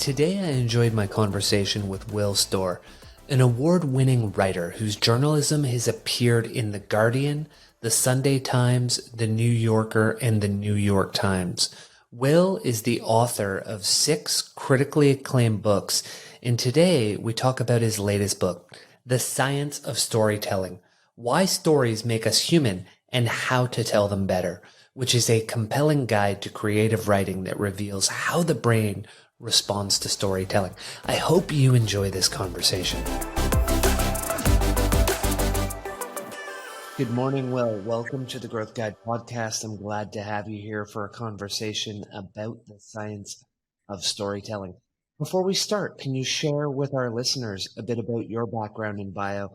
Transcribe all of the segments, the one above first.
Today I enjoyed my conversation with Will Storr, an award-winning writer whose journalism has appeared in The Guardian, The Sunday Times, The New Yorker, and The New York Times. Will is the author of 6 critically acclaimed books, and today we talk about his latest book, The Science of Storytelling: Why Stories Make Us Human and How to Tell Them Better, which is a compelling guide to creative writing that reveals how the brain responds to storytelling. I hope you enjoy this conversation. Good morning, Will. Welcome to the Growth Guide podcast. I'm glad to have you here for a conversation about the science of storytelling. Before we start, can you share with our listeners a bit about your background and bio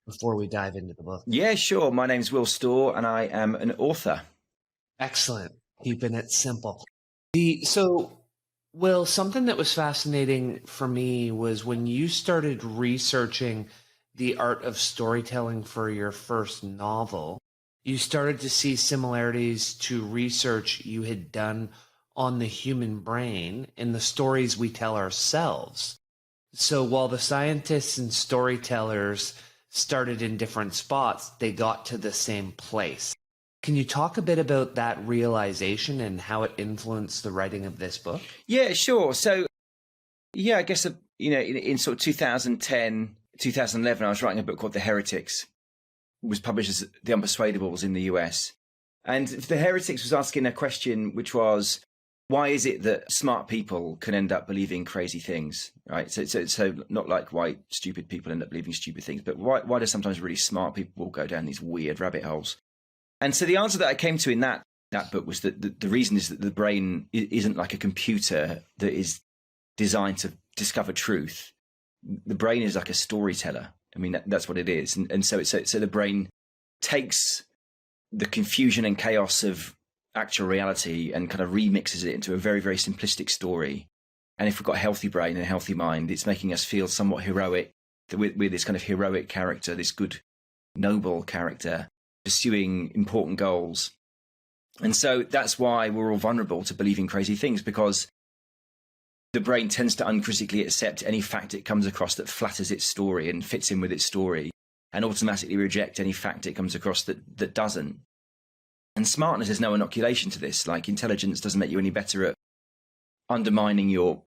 before we dive into the book? Yeah, sure. My name's Will Storr and I am an author. Excellent. Keeping it simple. Will, something that was fascinating for me was when you started researching the art of storytelling for your first novel, you started to see similarities to research you had done on the human brain and the stories we tell ourselves. So while the scientists and storytellers started in different spots, they got to the same place. Can you talk a bit about that realization and how it influenced the writing of this book? Yeah, sure. So, I guess, in sort of 2010, 2011, I was writing a book called The Heretics. It was published as The Unpersuadables in the US. And The Heretics was asking a question, which was, why is it that smart people can end up believing crazy things, right? So not like why stupid people end up believing stupid things, but why do sometimes really smart people go down these weird rabbit holes? And so the answer that I came to in that book was that the reason is that the brain isn't like a computer that is designed to discover truth. The brain is like a storyteller. I mean, that's what it is. And so the brain takes the confusion and chaos of actual reality and kind of remixes it into a very, very simplistic story. And if we've got a healthy brain and a healthy mind, it's making us feel somewhat heroic. We're this kind of heroic character, this good, noble character, pursuing important goals. And so that's why we're all vulnerable to believing crazy things, because the brain tends to uncritically accept any fact it comes across that flatters its story and fits in with its story, and automatically reject any fact it comes across that doesn't. And smartness is no inoculation to this. Like, intelligence doesn't make you any better at undermining your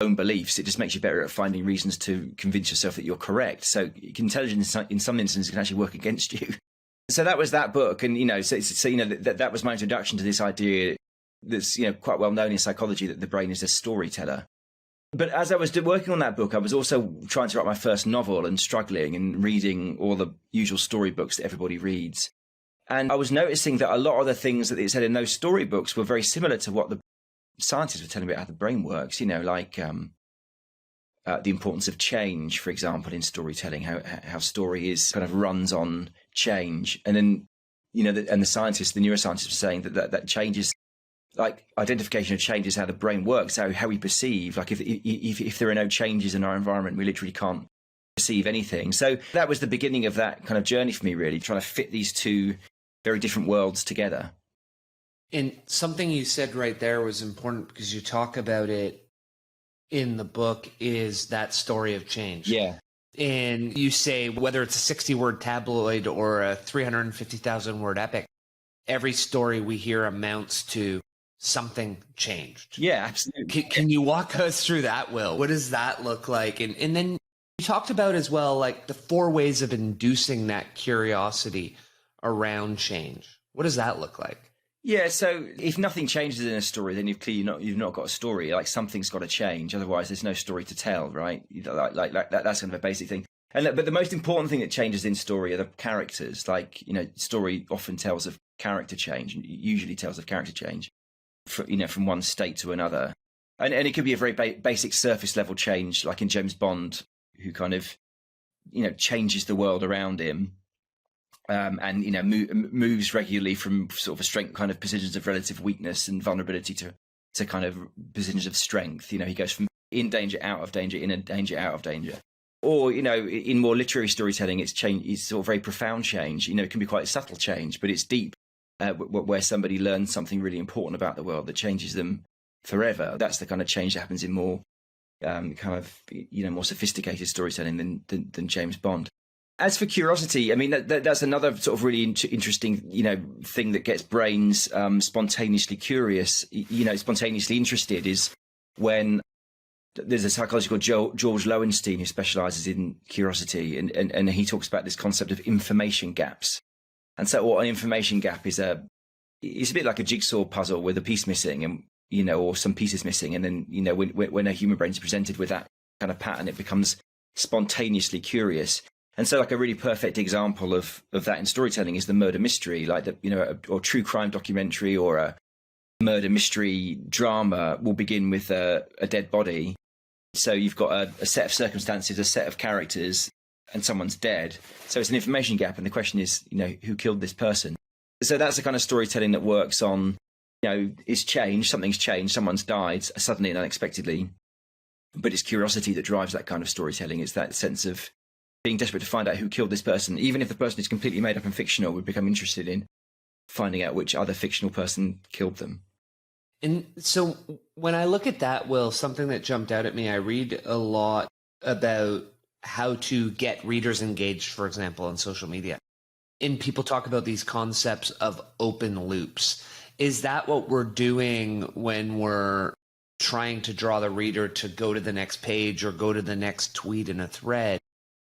own beliefs. It just makes you better at finding reasons to convince yourself that you're correct. So intelligence in some instances can actually work against you. So that was that book, and that was my introduction to this idea that's quite well known in psychology, that the brain is a storyteller. But as I was working on that book, I was also trying to write my first novel and struggling and reading all the usual storybooks that everybody reads. And I was noticing that a lot of the things that it said in those storybooks were very similar to what the scientists were telling me about how the brain works. Like the importance of change, for example, in storytelling, how story is kind of runs on change. And then, and the scientists, the neuroscientists were saying that change is like identification of change is how the brain works, how we perceive. Like if there are no changes in our environment, we literally can't perceive anything. So that was the beginning of that kind of journey for me, really, trying to fit these two very different worlds together. And something you said right there was important because you talk about it in the book, is that story of change. Yeah. And you say whether it's a 60-word tabloid or a 350,000-word epic, every story we hear amounts to something changed. Yeah, absolutely. Can you walk us through that, Will? What does that look like? And then you talked about as well, like the 4 ways of inducing that curiosity around change. What does that look like? Yeah, so if nothing changes in a story, then you've not got a story. Like, something's got to change, otherwise there's no story to tell, right? Like that's kind of a basic thing. But the most important thing that changes in story are the characters. Like, story often tells of character change, and usually tells of character change, from one state to another. And it could be a very basic surface level change, like in James Bond, who kind of changes the world around him. And moves regularly from sort of a strength kind of positions of relative weakness and vulnerability to kind of positions of strength. He goes from in danger, out of danger, in a danger, out of danger. Or in more literary storytelling, it's change. It's sort of very profound change. It can be quite a subtle change, but it's deep, where somebody learns something really important about the world that changes them forever. That's the kind of change that happens in more kind of, more sophisticated storytelling than James Bond. As for curiosity, I mean, that's another sort of really interesting, thing that gets brains spontaneously curious, spontaneously interested, is when there's a psychologist called George Lowenstein who specializes in curiosity, and he talks about this concept of information gaps. And so what an information gap is, it's a bit like a jigsaw puzzle with a piece missing, and or some pieces missing, and then when a human brain is presented with that kind of pattern, it becomes spontaneously curious. And so, like, a really perfect example of that in storytelling is the murder mystery, like or true crime documentary or a murder mystery drama will begin with a dead body. So you've got a set of circumstances, a set of characters, and someone's dead. So it's an information gap, and the question is, who killed this person? So that's the kind of storytelling that works on, it's changed, something's changed, someone's died suddenly and unexpectedly, but it's curiosity that drives that kind of storytelling. It's that sense of being desperate to find out who killed this person. Even if the person is completely made up and fictional, we become interested in finding out which other fictional person killed them. And so when I look at that, Will, something that jumped out at me, I read a lot about how to get readers engaged, for example, on social media. And people talk about these concepts of open loops. Is that what we're doing when we're trying to draw the reader to go to the next page or go to the next tweet in a thread?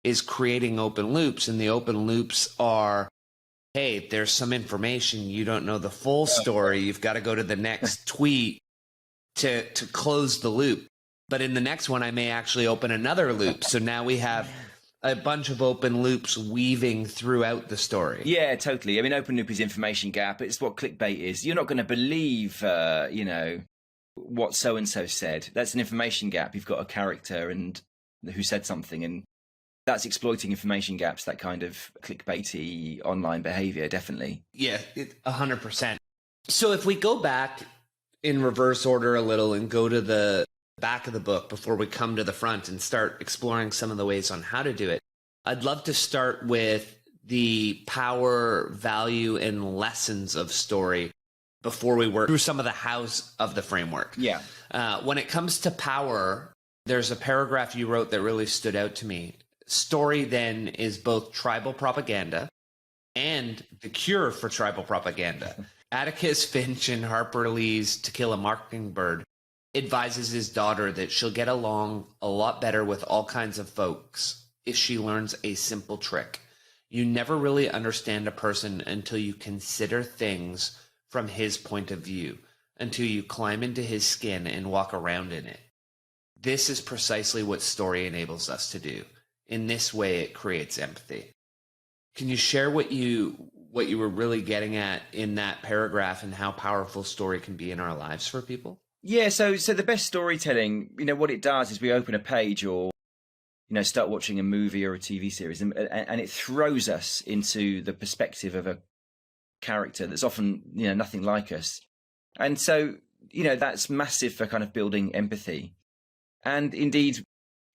Is creating open loops, and the open loops are, hey, there's some information, you don't know the full story, you've got to go to the next tweet to close the loop. But in the next one, I may actually open another loop. So now we have a bunch of open loops weaving throughout the story. Yeah, totally. I mean, open loop is information gap. It's what clickbait is. You're not going to believe, what so-and-so said. That's an information gap. You've got a character and who said something, and that's exploiting information gaps, that kind of clickbaity online behavior, definitely. Yeah, 100%. So if we go back in reverse order a little and go to the back of the book before we come to the front and start exploring some of the ways on how to do it, I'd love to start with the power, value, and lessons of story before we work through some of the hows of the framework. Yeah. When it comes to power, there's a paragraph you wrote that really stood out to me. Story, then, is both tribal propaganda and the cure for tribal propaganda. Atticus Finch in Harper Lee's To Kill a Mockingbird advises his daughter that she'll get along a lot better with all kinds of folks if she learns a simple trick. You never really understand a person until you consider things from his point of view, until you climb into his skin and walk around in it. This is precisely what story enables us to do. In this way, it creates empathy. Can you share what you were really getting at in that paragraph and how powerful story can be in our lives for people? Yeah, so the best storytelling, what it does is we open a page or, start watching a movie or a TV series, and it throws us into the perspective of a character that's often, nothing like us. And so, that's massive for kind of building empathy. And indeed,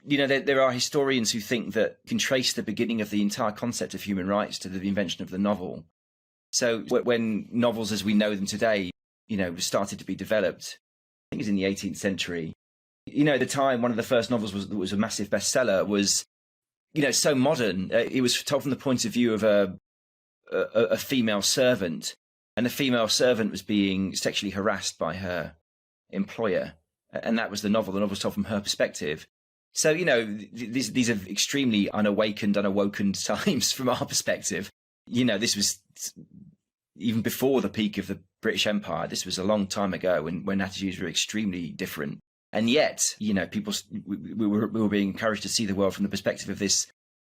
there are historians who think that you can trace the beginning of the entire concept of human rights to the invention of the novel. So when novels as we know them today, started to be developed, I think it was in the 18th century. At the time, one of the first novels that was a massive bestseller was, so modern. It was told from the point of view of a female servant, and the female servant was being sexually harassed by her employer. And that was the novel. The novel was told from her perspective. So, these are extremely unawoken times from our perspective. This was even before the peak of the British Empire. This was a long time ago when attitudes were extremely different. And yet, people, we were being encouraged to see the world from the perspective of this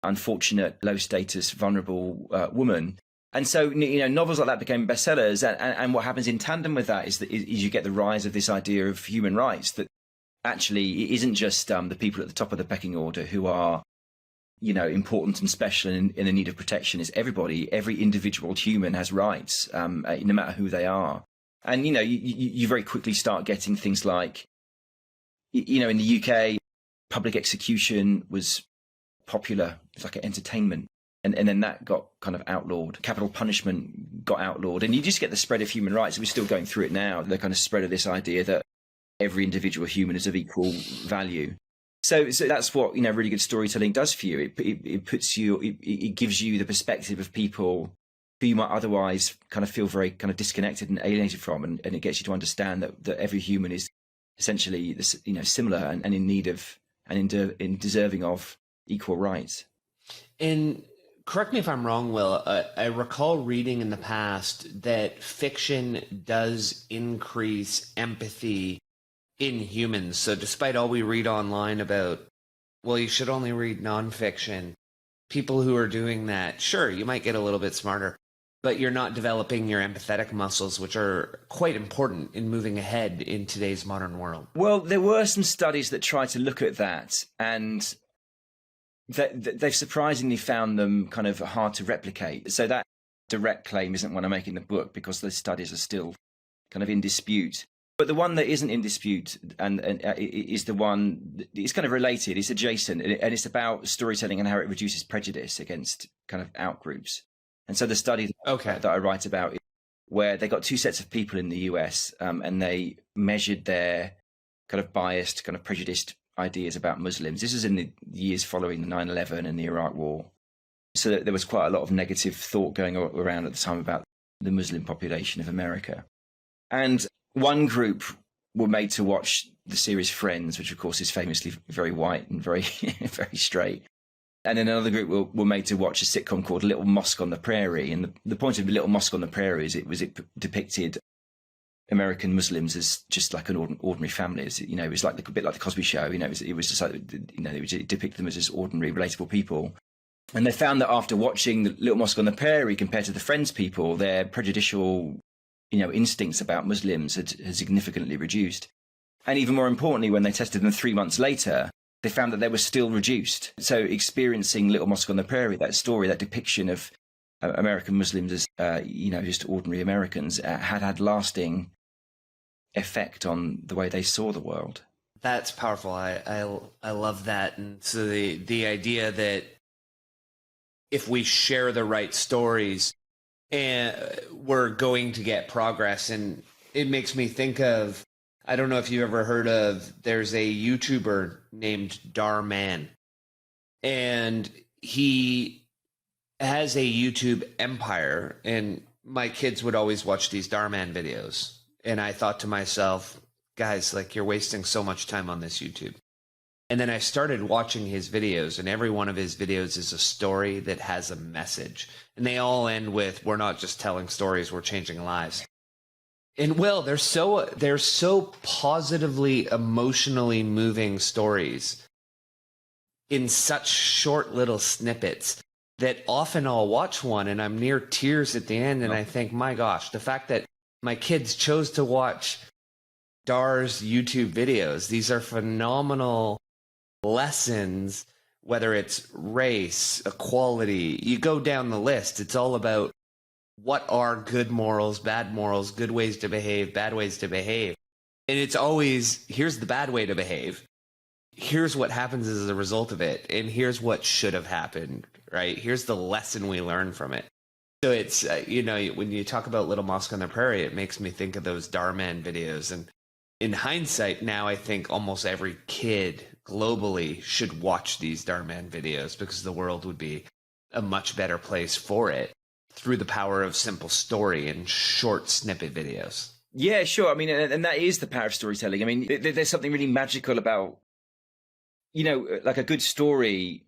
unfortunate, low status, vulnerable woman. And so, novels like that became bestsellers. And what happens in tandem with that is you get the rise of this idea of human rights, that actually it isn't just the people at the top of the pecking order who are, important and special and in need of protection. It's everybody. Every individual human has rights, no matter who they are. And, you very quickly start getting things like, in the UK, public execution was popular. It's like an entertainment. And then that got kind of outlawed. Capital punishment got outlawed. And you just get the spread of human rights. We're still going through it now, the kind of spread of this idea that every individual human is of equal value. So that's what, really good storytelling does for you. It puts you, it gives you the perspective of people who you might otherwise kind of feel very kind of disconnected and alienated from, and it gets you to understand that every human is essentially, similar and in need of and in deserving of equal rights. And correct me if I'm wrong, Will. I recall reading in the past that fiction does increase empathy in humans. So despite all we read online about, well, you should only read nonfiction, people who are doing that, sure, you might get a little bit smarter, but you're not developing your empathetic muscles, which are quite important in moving ahead in today's modern world. Well, there were some studies that tried to look at that, and they've surprisingly found them kind of hard to replicate. So that direct claim isn't one I make in the book, because those studies are still kind of in dispute. But the one that isn't in dispute and is the one, it's kind of related, it's adjacent, and it's about storytelling and how it reduces prejudice against kind of outgroups. And so the study that I write about, where they got two sets of people in the US, and they measured their kind of biased, kind of prejudiced ideas about Muslims. This is in the years following the 9/11 and the Iraq War. So there was quite a lot of negative thought going around at the time about the Muslim population of America. And one group were made to watch the series Friends, which of course is famously very white and very, very straight. And then another group were made to watch a sitcom called Little Mosque on the Prairie. And the point of Little Mosque on the Prairie is it depicted American Muslims as just like an ordinary family. It was like a bit like the Cosby Show. It was just like, it depicted them as just ordinary, relatable people. And they found that after watching the Little Mosque on the Prairie compared to the Friends people, their prejudicial, instincts about Muslims had significantly reduced. And even more importantly, when they tested them 3 months later, they found that they were still reduced. So experiencing Little Mosque on the Prairie, that story, that depiction of American Muslims as, just ordinary Americans, had lasting effect on the way they saw the world. That's powerful. I love that. And so the idea that if we share the right stories, and we're going to get progress. And it makes me think of, I don't know if you've ever heard of, there's a YouTuber named Dar Man, and he has a YouTube empire, and my kids would always watch these Dar Man videos. And I thought to myself, guys, like, you're wasting so much time on this YouTube. And then I started watching his videos, and every one of his videos is a story that has a message. And they all end with, we're not just telling stories, we're changing lives. And Will, they're so positively, emotionally moving stories in such short little snippets that often I'll watch one and I'm near tears at the end, and I think, my gosh, the fact that my kids chose to watch Dar's YouTube videos, these are phenomenal lessons, whether it's race, equality, you go down the list, it's all about what are good morals, good ways to behave, bad ways to behave. And it's always, here's the bad way to behave. Here's what happens as a result of it. And here's what should have happened, right? Here's the lesson we learn from it. So it's, when you talk about Little Mosque on the Prairie, it makes me think of those Dar Man videos. And in hindsight, now I think almost every kid globally should watch these Dar Man videos, because the world would be a much better place for it through the power of simple story and short snippet videos. Yeah, sure. I mean, and that is the power of storytelling. I mean, there's something really magical about, like a good story.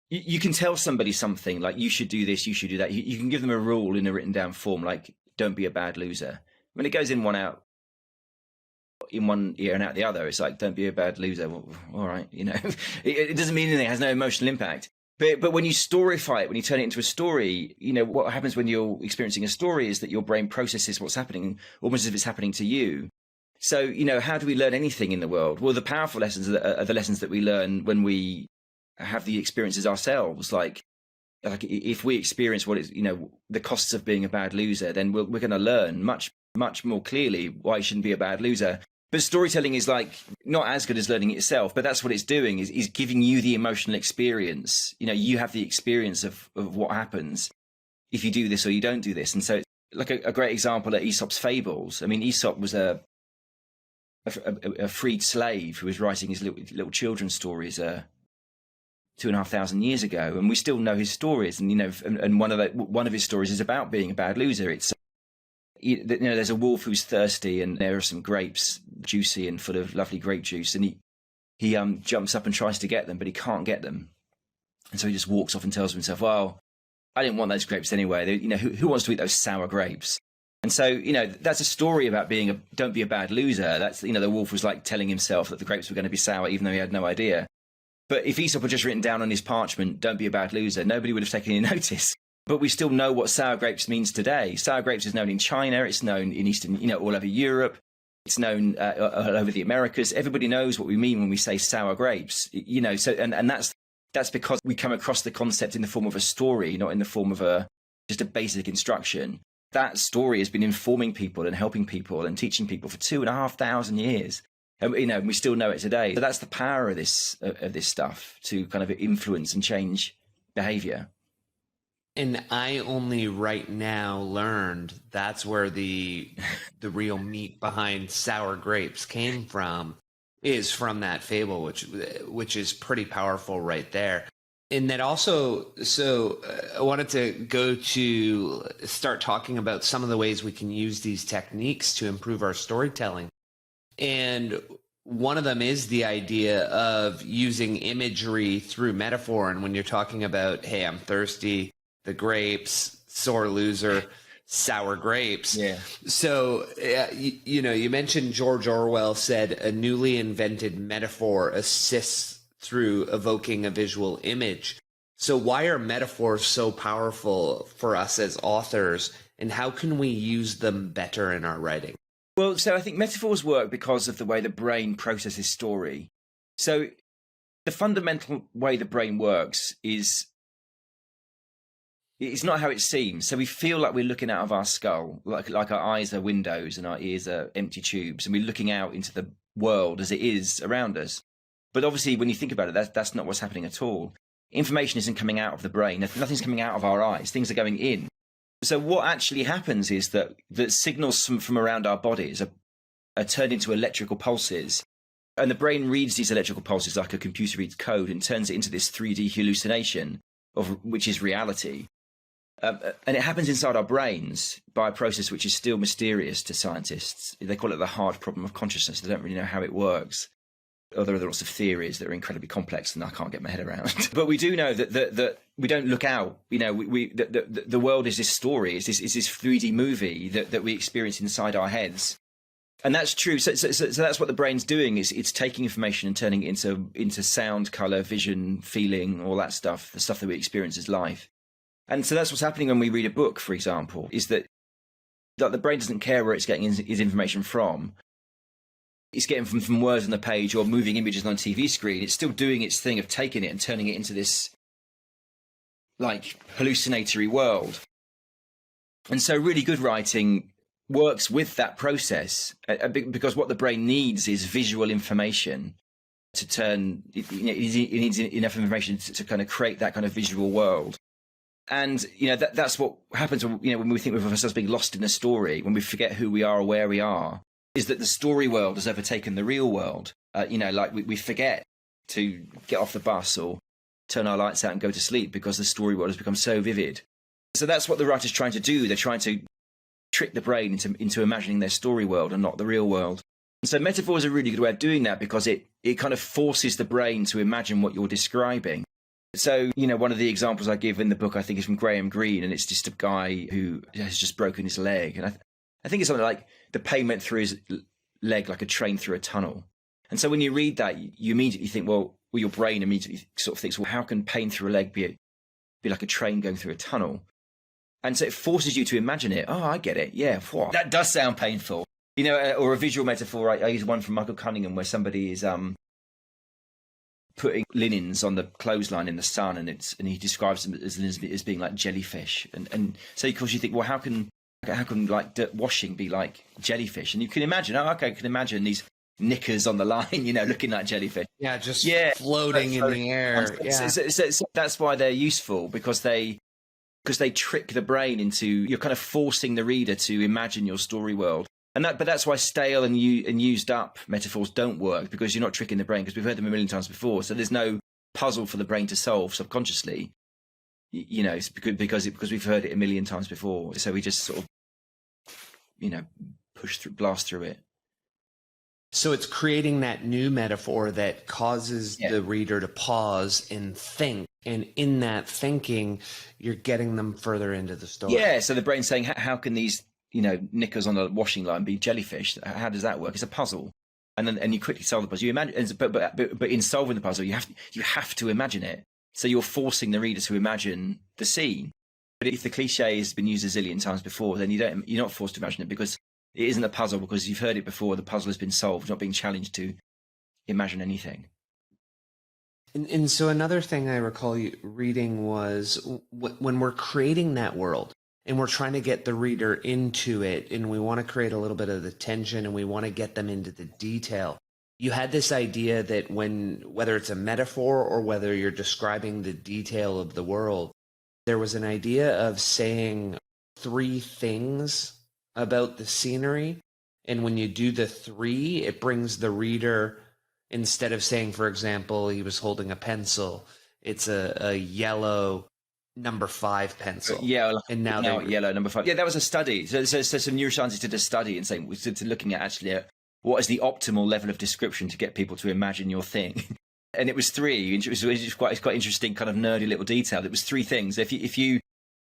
You can tell somebody something like, you should do this, you should do that. You can give them a rule in a written down form, like, don't be a bad loser. When it goes in one out, in one ear and out the other, it's like, don't be a bad loser. Well, all right, it doesn't mean anything. It has no emotional impact. But when you storify it, when you turn it into a story, what happens when you're experiencing a story is that your brain processes what's happening almost as if it's happening to you. So, how do we learn anything in the world? Well, the powerful lessons are the lessons that we learn when we have the experiences ourselves. Like if we experience what is, the costs of being a bad loser, then we're going to learn much, much more clearly why you shouldn't be a bad loser. But storytelling is like not as good as learning it itself, but that's what it's doing, is giving you the emotional experience. You have the experience of what happens if you do this or you don't do this. And so like a great example are Aesop's fables. I mean, Aesop was a a freed slave who was writing his little children's stories 2,500 years ago, and we still know his stories. And and one of his stories is about being a bad loser. It's there's a wolf who's thirsty, and there are some grapes, juicy and full of lovely grape juice, and he jumps up and tries to get them, but he can't get them, and so he just walks off and tells himself, "Well, I didn't want those grapes anyway. Who wants to eat those sour grapes?" And so, that's a story about don't be a bad loser. That's, the wolf was like telling himself that the grapes were going to be sour, even though he had no idea. But if Aesop had just written down on his parchment, don't be a bad loser, nobody would have taken any notice. But we still know what sour grapes means today. Sour grapes is known in China. It's known in Eastern, all over Europe. It's known all over the Americas. Everybody knows what we mean when we say sour grapes, so, and that's because we come across the concept in the form of a story, not in the form of just a basic instruction. That story has been informing people and helping people and teaching people for 2,500 years. And, we still know it today. So that's the power of this stuff, to kind of influence and change behavior. And I only right now learned that's where the real meat behind sour grapes came from, is from that fable, which is pretty powerful right there. And that also, so I wanted to start talking about some of the ways we can use these techniques to improve our storytelling. And one of them is the idea of using imagery through metaphor. And when you're talking about, hey, I'm thirsty, the grapes, sore loser, sour grapes. Yeah. So, you mentioned George Orwell said a newly invented metaphor assists through evoking a visual image. So why are metaphors so powerful for us as authors, and how can we use them better in our writing? Well, so I think metaphors work because of the way the brain processes story. So the fundamental way the brain works is it's not how it seems. So we feel like we're looking out of our skull, like our eyes are windows and our ears are empty tubes, and we're looking out into the world as it is around us. But obviously, when you think about it, that's not what's happening at all. Information isn't coming out of the brain. Nothing's coming out of our eyes. Things are going in. So what actually happens is that signals from around our bodies are turned into electrical pulses. And the brain reads these electrical pulses like a computer reads code and turns it into this 3D hallucination, which is reality. And it happens inside our brains by a process which is still mysterious to scientists. They call it the hard problem of consciousness. They don't really know how it works. There are lots of theories that are incredibly complex and I can't get my head around. But we do know that we don't look out. The world is this story. It's this 3D movie that we experience inside our heads. And that's true. So that's what the brain's doing. It's taking information and turning it into sound, color, vision, feeling, all that stuff, the stuff that we experience as life. And so that's what's happening when we read a book, for example, is that the brain doesn't care where it's getting its information from. It's getting from words on the page or moving images on a TV screen. It's still doing its thing of taking it and turning it into this like hallucinatory world. And so really good writing works with that process because what the brain needs is visual information to turn, it needs enough information to kind of create that kind of visual world. And, that's what happens when we think of ourselves being lost in a story, when we forget who we are or where we are, is that the story world has overtaken the real world. Like we forget to get off the bus or turn our lights out and go to sleep because the story world has become so vivid. So that's what the writer's trying to do. They're trying to trick the brain into imagining their story world and not the real world. And so metaphor is a really good way of doing that because it kind of forces the brain to imagine what you're describing. So, one of the examples I give in the book, I think, is from Graham Greene, and it's just a guy who has just broken his leg. And I think it's something like the pain went through his leg like a train through a tunnel. And so when you read that, you immediately think, well, your brain immediately sort of thinks, well, how can pain through a leg be like a train going through a tunnel? And so it forces you to imagine it. Oh, I get it. Yeah, that does sound painful. Or a visual metaphor. I use one from Michael Cunningham where somebody is putting linens on the clothesline in the sun, and he describes them as being like jellyfish. And so of course you think, well, how can like washing be like jellyfish? And you can imagine, I can imagine these knickers on the line, looking like jellyfish. Yeah, just floating in the air. Yeah. So that's why they're useful, because they trick the brain into, you're kind of forcing the reader to imagine your story world. But that's why stale and used up metaphors don't work, because you're not tricking the brain, because we've heard them a million times before. So there's no puzzle for the brain to solve subconsciously. It's because we've heard it a million times before. So we just sort of, blast through it. So it's creating that new metaphor that causes the reader to pause and think. And in that thinking, you're getting them further into the story. Yeah, so the brain's saying, how can these, knickers on a washing line be jellyfish? How does that work? It's a puzzle. And you quickly solve the puzzle. You imagine, but in solving the puzzle, you have to imagine it. So you're forcing the reader to imagine the scene. But if the cliche has been used a zillion times before, then you're not forced to imagine it, because it isn't a puzzle, because you've heard it before. The puzzle has been solved, not being challenged to imagine anything. And so another thing I recall you reading was when we're creating that world and we're trying to get the reader into it, and we want to create a little bit of the tension and we want to get them into the detail. You had this idea that whether it's a metaphor or whether you're describing the detail of the world, there was an idea of saying 3 things about the scenery. And when you do the 3, it brings the reader, instead of saying, for example, he was holding a pencil, it's a yellow number 5 pencil. Yeah, and now yellow number 5. Yeah, that was a study. So some neuroscientists did a study and saying, to looking at actually what is the optimal level of description to get people to imagine your thing. And it was 3. It's quite interesting, kind of nerdy little detail. It was 3 things. If you're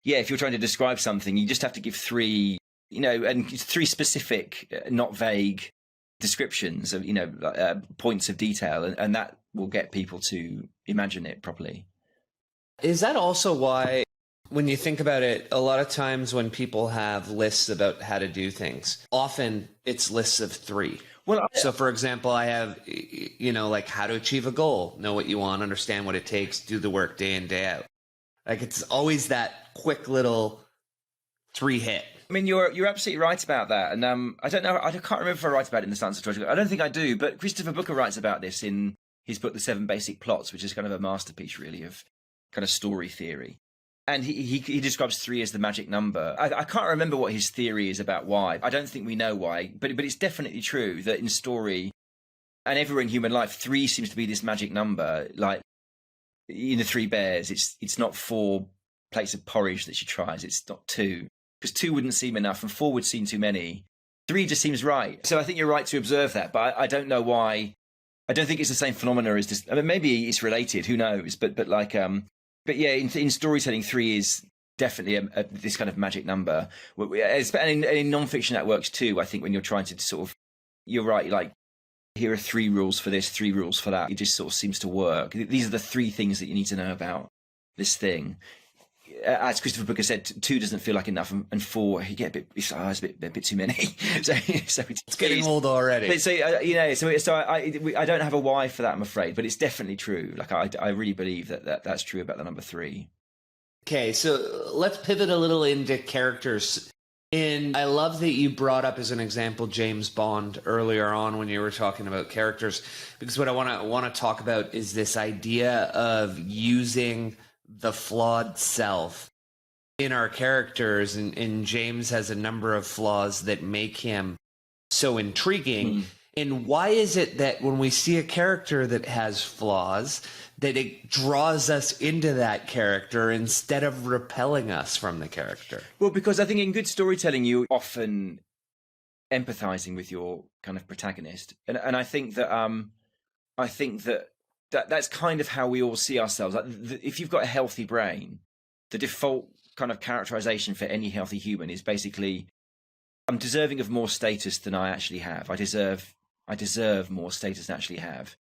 trying to describe something, you just have to give 3, and 3 specific, not vague descriptions of, points of detail, and that will get people to imagine it properly. Is that also why, when you think about it, a lot of times when people have lists about how to do things, often it's lists of 3. So for example, I have, like how to achieve a goal, know what you want, understand what it takes, do the work day in, day out. Like it's always that quick little 3 hit. I mean, you're absolutely right about that. And I don't know, I can't remember if I write about it in The Science of Storytelling. I don't think I do, but Christopher Booker writes about this in his book, The 7 Basic Plots, which is kind of a masterpiece, really, of kind of story theory. And he describes 3 as the magic number. I can't remember what his theory is about why. I don't think we know why, but it's definitely true that in story and everywhere in human life, 3 seems to be this magic number. Like in The 3 Bears, it's not 4 plates of porridge that she tries. It's not 2, because 2 wouldn't seem enough and 4 would seem too many. 3 just seems right. So I think you're right to observe that, but I don't know why. I don't think it's the same phenomena as this. I mean, maybe it's related. Who knows? But yeah, in storytelling, 3 is definitely this kind of magic number. And in non-fiction that works too. I think when you're trying to sort of, you're right, like here are 3 rules for this, 3 rules for that. It just sort of seems to work. These are the 3 things that you need to know about this thing. As Christopher Booker said, 2 doesn't feel like enough, and 4 you get it's a bit too many. so it's getting old already. But I don't have a why for that, I'm afraid, but it's definitely true. Like I really believe that's true about the number 3. Okay, so let's pivot a little into characters. And I love that you brought up as an example James Bond earlier on when you were talking about characters, because what I want to talk about is this idea of using the flawed self in our characters, and James has a number of flaws that make him so intriguing. And why is it that when we see a character that has flaws, that it draws us into that character instead of repelling us from the character? Well, because I think in good storytelling, you're often empathizing with your kind of protagonist, and I think that that's kind of how we all see ourselves. Like if you've got a healthy brain, the default kind of characterization for any healthy human is basically, I'm deserving of more status than I actually have. I deserve more status than I actually have.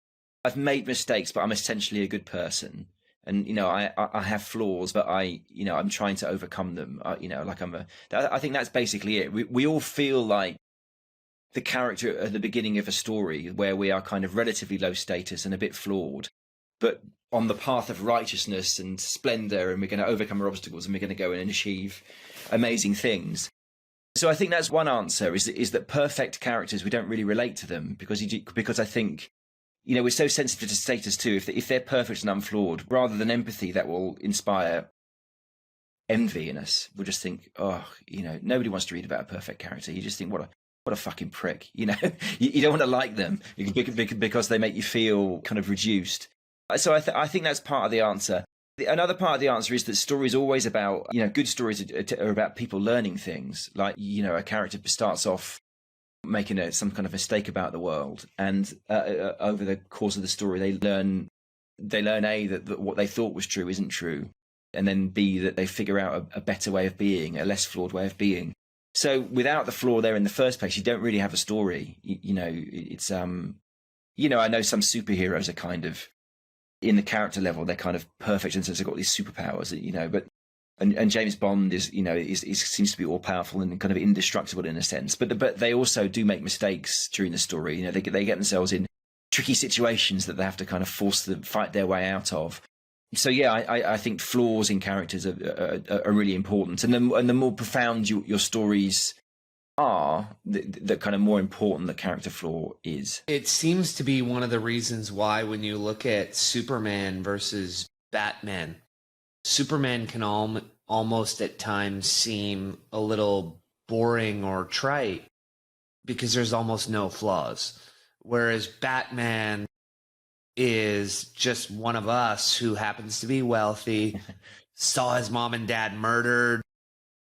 I've made mistakes, but I'm essentially a good person. And, I have flaws, but I'm trying to overcome them. I think that's basically it. We all feel like the character at the beginning of a story where we are kind of relatively low status and a bit flawed, but on the path of righteousness and splendor, and we're going to overcome our obstacles and we're going to go in and achieve amazing things. So I think that's one answer, is that perfect characters, we don't really relate to them because I think, we're so sensitive to status too. If they're perfect and unflawed, rather than empathy that will inspire envy in us, we'll just think, nobody wants to read about a perfect character. You just think, what what a fucking prick, you know. You don't want to like them because they make you feel kind of reduced. So I think that's part of the answer. Another part of the answer is that stories always about, you know, good stories are about people learning things. Like, you know, a character starts off making some kind of mistake about the world, and over the course of the story, they learn A, that what they thought was true isn't true, and then B, that they figure out a better way of being, a less flawed way of being. So without the flaw there in the first place, you don't really have a story. You know, it's you know, I know some superheroes are kind of, in the character level, they're kind of perfect in the sense they've got these superpowers, you know, but and James Bond is, you know, is seems to be all powerful and kind of indestructible in a sense, but they also do make mistakes during the story. You know, they get themselves in tricky situations that they have to kind of force them fight their way out of. So yeah, I think flaws in characters are really important, and the more profound your stories are, the kind of more important the character flaw is. It seems to be one of the reasons why, when you look at Superman versus Batman, Superman can almost at times seem a little boring or trite because there's almost no flaws. Whereas Batman is just one of us who happens to be wealthy, saw his mom and dad murdered,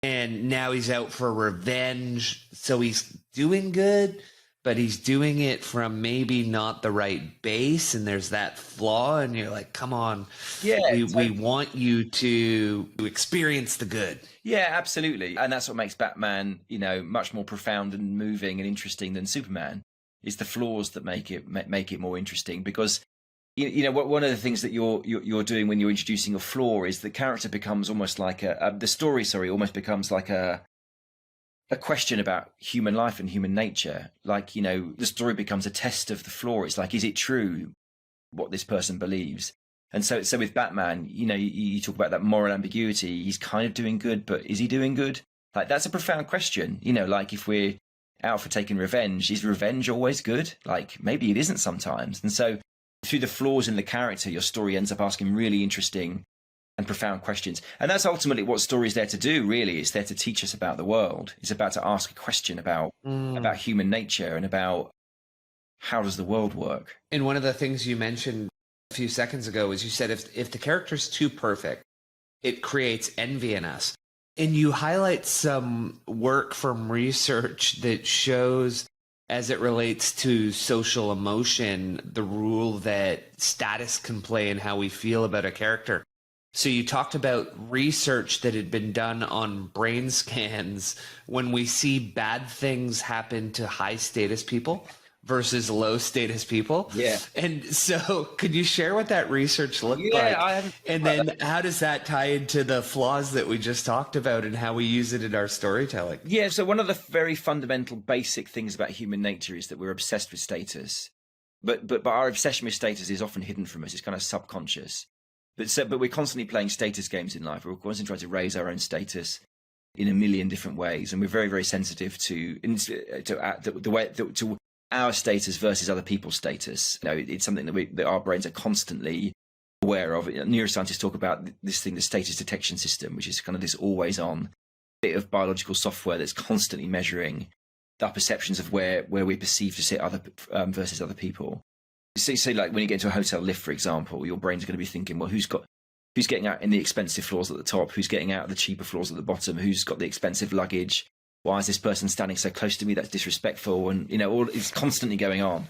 and now he's out for revenge. So he's doing good, but he's doing it from maybe not the right base, and there's that flaw, and you're like, come on. Yeah, we want you to experience the good. Yeah, absolutely. And that's what makes Batman, you know, much more profound and moving and interesting than Superman. It's the flaws that make it more interesting, because you know, one of the things that you're doing when you're introducing a flaw is the character becomes almost like the story almost becomes like a question about human life and human nature. Like, you know, the story becomes a test of the flaw. It's like, is it true what this person believes? And so with Batman, you know, you talk about that moral ambiguity. He's kind of doing good, but is he doing good? Like, that's a profound question. You know, like, if we're out for taking revenge, is revenge always good? Like, maybe it isn't sometimes. And so through the flaws in the character, your story ends up asking really interesting and profound questions. And that's ultimately what story is there to do, really. It's there to teach us about the world. It's about to ask a question about human nature and about how does the world work. And one of the things you mentioned a few seconds ago is you said if the character's too perfect, it creates envy in us. And you highlight some work from research that shows, as it relates to social emotion, the role that status can play in how we feel about a character. So you talked about research that had been done on brain scans when we see bad things happen to high status people versus low status people. Yeah. And so could you share what that research looked like? And then how does that tie into the flaws that we just talked about and how we use it in our storytelling? Yeah, so one of the very fundamental basic things about human nature is that we're obsessed with status. But our obsession with status is often hidden from us. It's kind of subconscious. But we're constantly playing status games in life. We're constantly trying to raise our own status in a million different ways, and we're very, very sensitive to our status versus other people's status. You know, it's something that our brains are constantly aware of. Neuroscientists talk about this thing, the status detection system, which is kind of this always-on bit of biological software that's constantly measuring our perceptions of where we perceive to sit other versus other people. So like when you get into a hotel lift, for example, your brain's going to be thinking, well, who's getting out in the expensive floors at the top? Who's getting out the cheaper floors at the bottom? Who's got the expensive luggage? Why is this person standing so close to me? That's disrespectful. And, you know, it's constantly going on.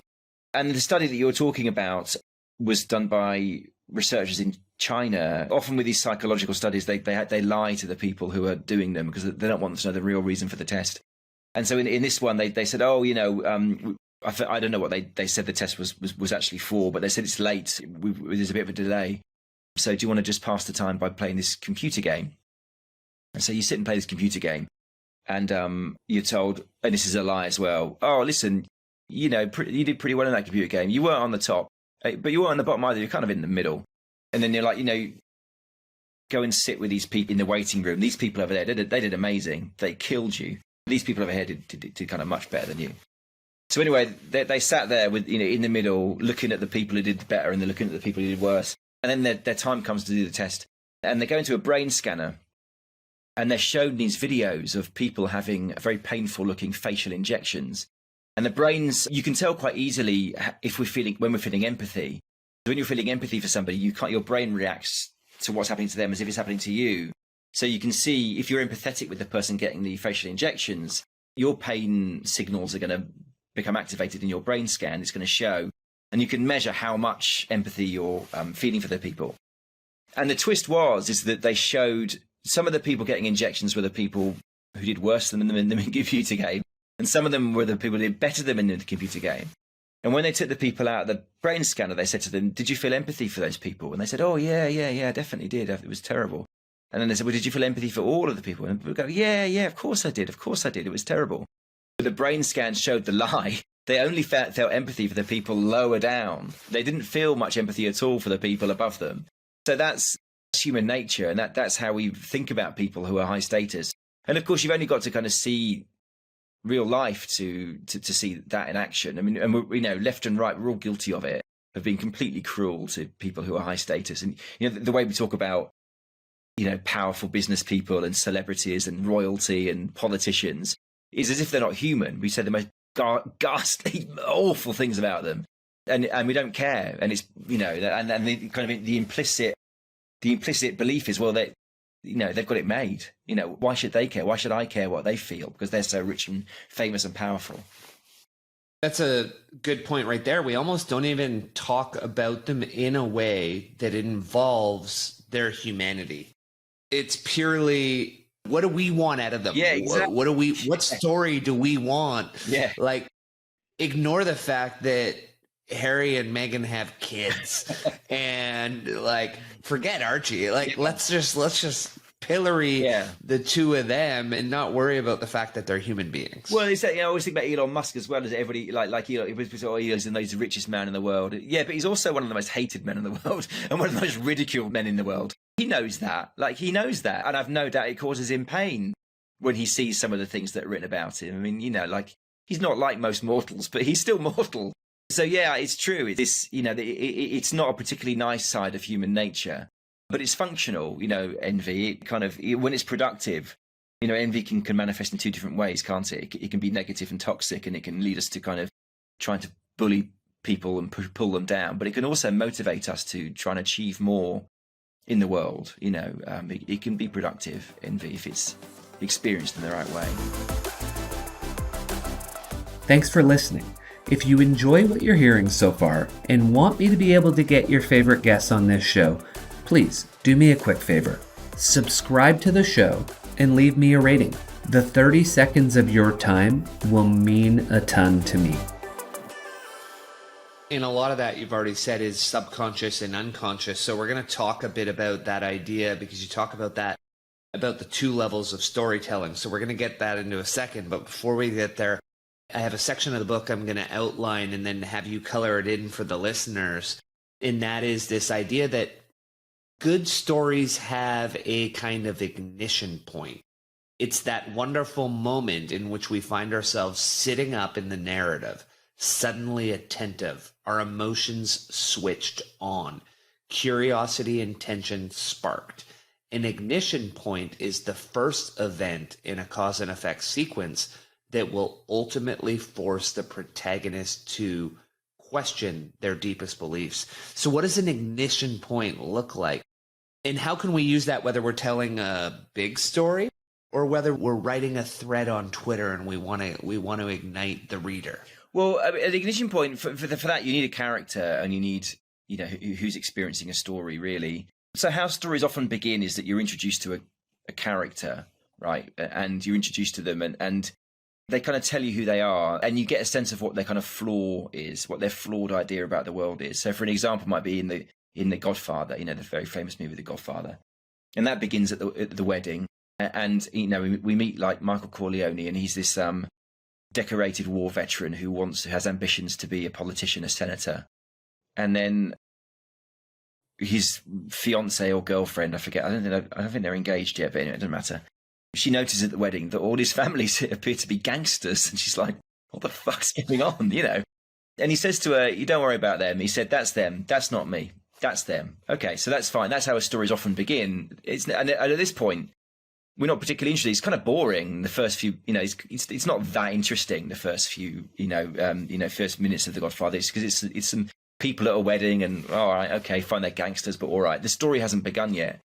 And the study that you were talking about was done by researchers in China. Often with these psychological studies, they lie to the people who are doing them because they don't want them to know the real reason for the test. And so in this one, they said, oh, you know, I don't know what they said the test was actually for, but they said it's late. There's a bit of a delay. So do you want to just pass the time by playing this computer game? And so you sit and play this computer game, and you're told, and this is a lie as well, oh, listen, you know, you did pretty well in that computer game. You weren't on the top, but you weren't on the bottom either. You're kind of in the middle. And then you're like, you know, go and sit with these people in the waiting room. These people over there, they did amazing. They killed you. These people over here did kind of much better than you. So anyway, they sat there with, you know, in the middle, looking at the people who did better and they're looking at the people who did worse. And then their time comes to do the test, and they go into a brain scanner. And they're shown these videos of people having very painful looking facial injections. And the brains, you can tell quite easily when we're feeling empathy. So when you're feeling empathy for somebody, your brain reacts to what's happening to them as if it's happening to you. So you can see if you're empathetic with the person getting the facial injections, your pain signals are going to become activated in your brain scan. It's going to show, and you can measure how much empathy you're feeling for the people. And the twist is that they showed some of the people getting injections were the people who did worse than them in the computer game. And some of them were the people who did better than them in the computer game. And when they took the people out of the brain scanner, they said to them, did you feel empathy for those people? And they said, oh, yeah, I definitely did. It was terrible. And then they said, well, did you feel empathy for all of the people? And people go, yeah, of course I did. Of course I did. It was terrible. But the brain scan showed the lie. They only felt empathy for the people lower down. They didn't feel much empathy at all for the people above them. So that's human nature. And that's how we think about people who are high status. And of course, you've only got to kind of see real life to see that in action. I mean, and we're, left and right, we're all guilty of it, of being completely cruel to people who are high status. And, the way we talk about, powerful business people and celebrities and royalty and politicians is as if they're not human. We say the most ghastly, awful things about them. And we don't care. And it's, and the kind of the implicit belief is, well, they've got it made. Why should they care? Why should I care what they feel? Because they're so rich and famous and powerful. That's a good point right there. We almost don't even talk about them in a way that involves their humanity. It's purely, what do we want out of them? Yeah, exactly. What story do we want? Yeah. Like, ignore the fact that Harry and Meghan have kids and forget Archie. Let's just pillory the two of them and not worry about the fact that they're human beings. Well, I always think about Elon Musk as well as everybody, like Elon, he's the richest man in the world. Yeah, but he's also one of the most hated men in the world and one of the most ridiculed men in the world. He knows that. He knows that. And I've no doubt it causes him pain when he sees some of the things that are written about him. I mean, he's not like most mortals, but he's still mortal. So yeah, it's true. It's not a particularly nice side of human nature, but it's functional. Envy, when it's productive, envy can manifest in two different ways, can't it? It can be negative and toxic, and it can lead us to kind of trying to bully people and pull them down. But it can also motivate us to try and achieve more in the world. It can be productive, envy, if it's experienced in the right way. Thanks for listening. If you enjoy what you're hearing so far and want me to be able to get your favorite guests on this show, please do me a quick favor. Subscribe to the show and leave me a rating. The 30 seconds of your time will mean a ton to me. And a lot of that you've already said is subconscious and unconscious. So we're going to talk a bit about that idea, because you talk about that, about the two levels of storytelling. So we're going to get that into a second. But before we get there, I have a section of the book I'm going to outline and then have you color it in for the listeners. And that is this idea that good stories have a kind of ignition point. It's that wonderful moment in which we find ourselves sitting up in the narrative, suddenly attentive, our emotions switched on, curiosity and tension sparked. An ignition point is the first event in a cause and effect sequence that will ultimately force the protagonist to question their deepest beliefs. So what does an ignition point look like? And how can we use that, whether we're telling a big story or whether we're writing a thread on Twitter and we want to ignite the reader? Well, an ignition point, for that, you need a character, and you need, who's experiencing a story, really. So how stories often begin is that you're introduced to a character, right? And you're introduced to them, and they kind of tell you who they are, and you get a sense of what their kind of flaw is, what their flawed idea about the world is. So for an example might be in the Godfather, the very famous movie The Godfather. And that begins at the wedding. And, we meet like Michael Corleone, and he's this decorated war veteran who has ambitions to be a politician, a senator. And then his fiance or girlfriend, I forget, I don't think they're engaged yet, but anyway, it doesn't matter. She notices at the wedding that all his families appear to be gangsters, and she's like, what the fuck's going on, And he says to her, you don't worry about them. He said, that's them, that's not me, that's them. Okay, so that's fine. That's how stories often begin. And at this point, we're not particularly interested. It's kind of boring. The first few, it's not that interesting. The first few, first minutes of The Godfather, because it's some people at a wedding, and all right, okay, fine, they're gangsters, but all right, the story hasn't begun yet.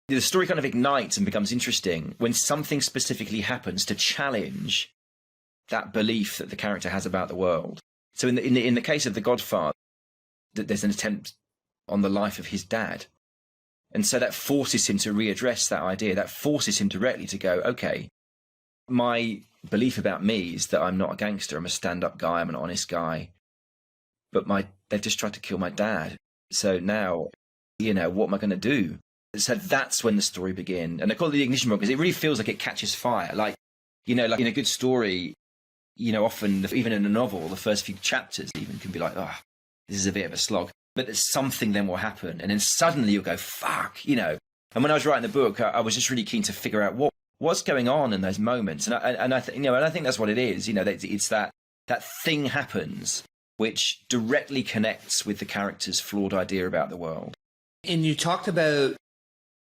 The story kind of ignites and becomes interesting when something specifically happens to challenge that belief that the character has about the world. So in the case of The Godfather, there's an attempt on the life of his dad. And so that forces him to readdress that idea. That forces him directly to go, okay, my belief about me is that I'm not a gangster. I'm a stand-up guy. I'm an honest guy. But they've just tried to kill my dad. So now, what am I going to do? So that's when the story begins. And I call it the ignition point because it really feels like it catches fire. Like in a good story, often, even in a novel, the first few chapters even can be like, oh, this is a bit of a slog. But something then will happen. And then suddenly you'll go, fuck, And when I was writing the book, I was just really keen to figure out what's going on in those moments. And I think that's what it is. It's that thing happens which directly connects with the character's flawed idea about the world. And you talked about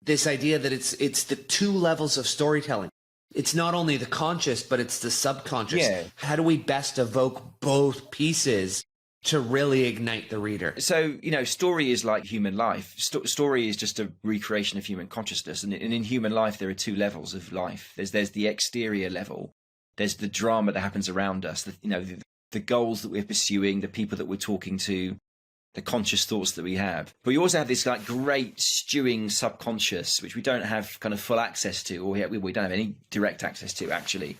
this idea that it's the two levels of storytelling. It's not only the conscious, but it's the subconscious. Yeah. How do we best evoke both pieces to really ignite the reader? So, story is like human life. Story is just a recreation of human consciousness. And in human life, there are two levels of life. There's the exterior level. There's the drama that happens around us, the goals that we're pursuing, the people that we're talking to, the conscious thoughts that we have. But we also have this like great stewing subconscious, which we don't have kind of full access to, or we don't have any direct access to, actually.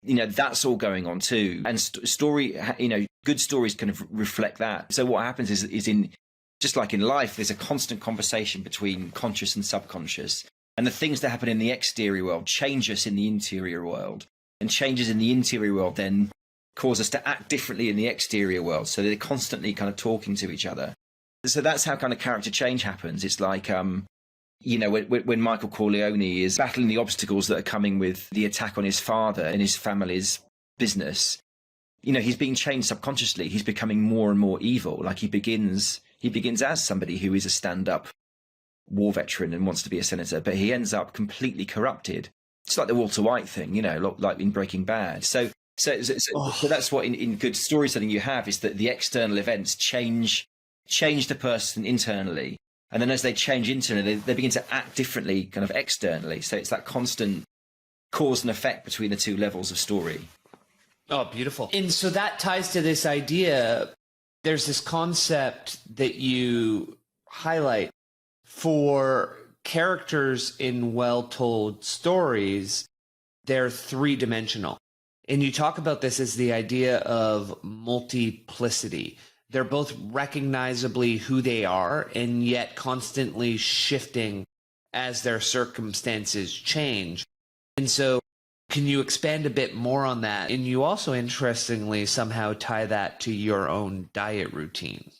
That's all going on too. And story, good stories kind of reflect that. So what happens is in, just like in life, there's a constant conversation between conscious and subconscious. And the things that happen in the exterior world change us in the interior world. And changes in the interior world then cause us to act differently in the exterior world. So they're constantly kind of talking to each other. So that's how kind of character change happens. It's like, when Michael Corleone is battling the obstacles that are coming with the attack on his father and his family's business, he's being changed subconsciously. He's becoming more and more evil. Like he begins as somebody who is a stand-up war veteran and wants to be a senator, but he ends up completely corrupted. It's like the Walter White thing, like in Breaking Bad. So that's what in good storytelling you have, is that the external events change the person internally. And then as they change internally, they begin to act differently kind of externally. So it's that constant cause and effect between the two levels of story. Oh, beautiful. And so that ties to this idea. There's this concept that you highlight for characters in well-told stories. They're three-dimensional. And you talk about this as the idea of multiplicity. They're both recognizably who they are and yet constantly shifting as their circumstances change. And so can you expand a bit more on that? And you also, interestingly, somehow tie that to your own diet routine.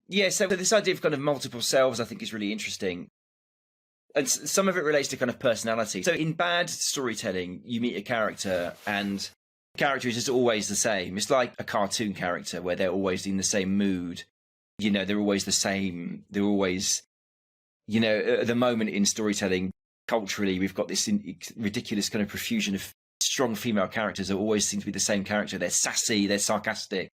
Yeah, so this idea of kind of multiple selves, I think, is really interesting. And some of it relates to kind of personality. So in bad storytelling, you meet a character and the character is just always the same. It's like a cartoon character where they're always in the same mood. They're always the same. They're always, at the moment in storytelling, culturally, we've got this ridiculous kind of profusion of strong female characters that always seem to be the same character. They're sassy, they're sarcastic,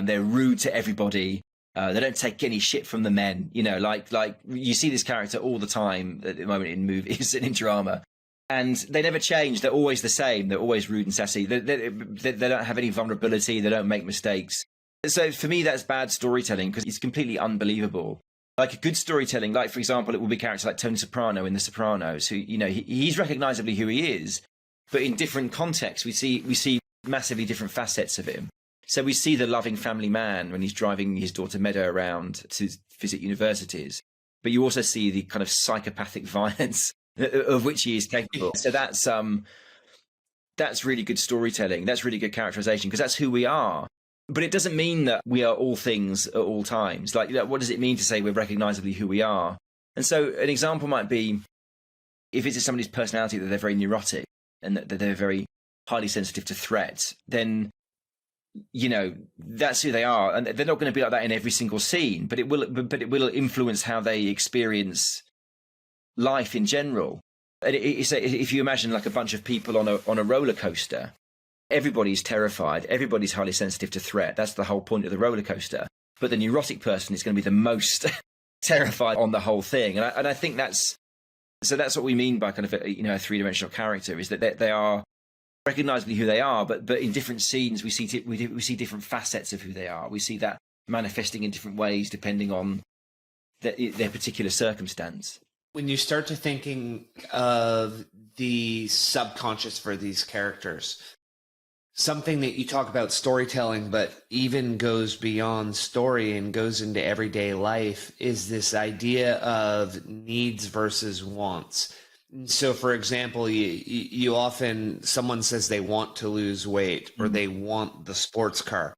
they're rude to everybody. They don't take any shit from the men, like you see this character all the time at the moment in movies and in drama, and they never change. They're always the same. They're always rude and sassy. They don't have any vulnerability. They don't make mistakes. So for me, that's bad storytelling because it's completely unbelievable. Like a good storytelling, like for example, it will be characters like Tony Soprano in The Sopranos, who he's recognizably who he is, but in different contexts we see massively different facets of him. So we see the loving family man when he's driving his daughter Meadow around to visit universities. But you also see the kind of psychopathic violence of which he is capable. So that's really good storytelling. That's really good characterization because that's who we are. But it doesn't mean that we are all things at all times. Like, what does it mean to say we're recognizably who we are? And so an example might be if it's somebody's personality that they're very neurotic and that they're very highly sensitive to threat, then that's who they are, and they're not going to be like that in every single scene, but it will influence how they experience life in general. And if you imagine like a bunch of people on a roller coaster, everybody's terrified, everybody's highly sensitive to threat. That's the whole point of the roller coaster. But the neurotic person is going to be the most terrified on the whole thing. And I think that's what we mean by kind of a three-dimensional character, is that they are recognizably who they are, but in different scenes we see different facets of who they are. We see that manifesting in different ways depending on their particular circumstance. When you start to thinking of the subconscious for these characters, something that you talk about storytelling, but even goes beyond story and goes into everyday life, is this idea of needs versus wants. So, for example, you often, someone says they want to lose weight or they want the sports car.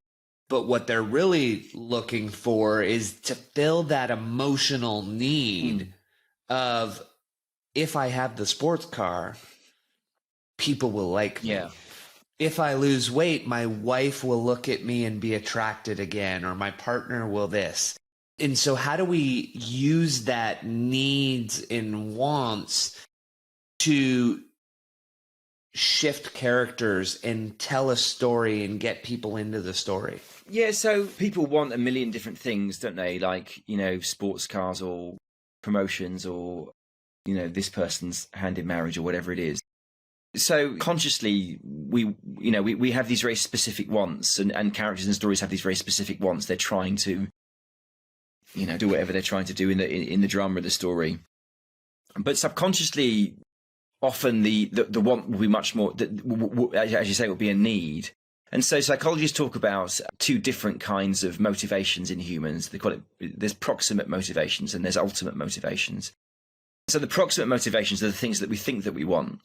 But what they're really looking for is to fill that emotional need of, if I have the sports car, people will like me. Yeah. If I lose weight, my wife will look at me and be attracted again, or my partner will this. And so how do we use that needs and wants to shift characters and tell a story and get people into the story? Yeah, so people want a million different things, don't they? Like, sports cars or promotions or, this person's hand in marriage or whatever it is. So consciously, we have these very specific wants, and characters and stories have these very specific wants. They're trying to, do whatever they're trying to do in the drama of the story. But subconsciously, often the want will be much more, as you say, it will be a need. And so psychologists talk about two different kinds of motivations in humans. They call it, there's proximate motivations and there's ultimate motivations. So the proximate motivations are the things that we think that we want.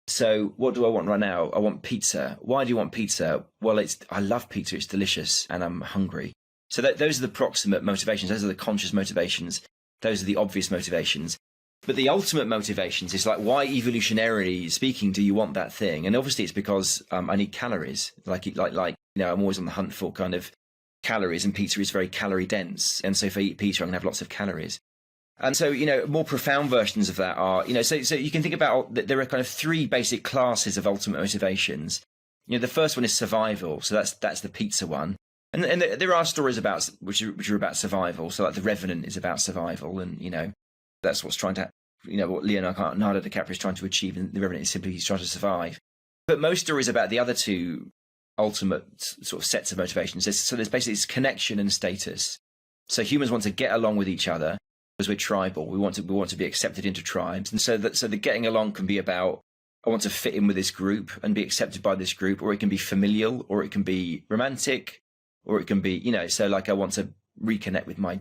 So what do I want right now? I want pizza. Why do you want pizza? Well, I love pizza. It's delicious and I'm hungry. So those are the proximate motivations. Those are the conscious motivations. Those are the obvious motivations. But the ultimate motivations is like, why evolutionarily speaking do you want that thing? And obviously it's because I need calories. Like I'm always on the hunt for kind of calories, and pizza is very calorie dense. And so if I eat pizza, I'm going to have lots of calories. And so, more profound versions of that are, so you can think about that there are kind of three basic classes of ultimate motivations. The first one is survival. So that's the pizza one. And there are stories about which are about survival. So like The Revenant is about survival, and that's what's trying to, what Leonardo DiCaprio is trying to achieve in The Revenant is simply he's trying to survive. But most stories about the other two ultimate sort of sets of motivations. There's basically this connection and status. So humans want to get along with each other because we're tribal. We want to be accepted into tribes, and so the getting along can be about, I want to fit in with this group and be accepted by this group, or it can be familial, or it can be romantic, or it can be so like I want to reconnect with my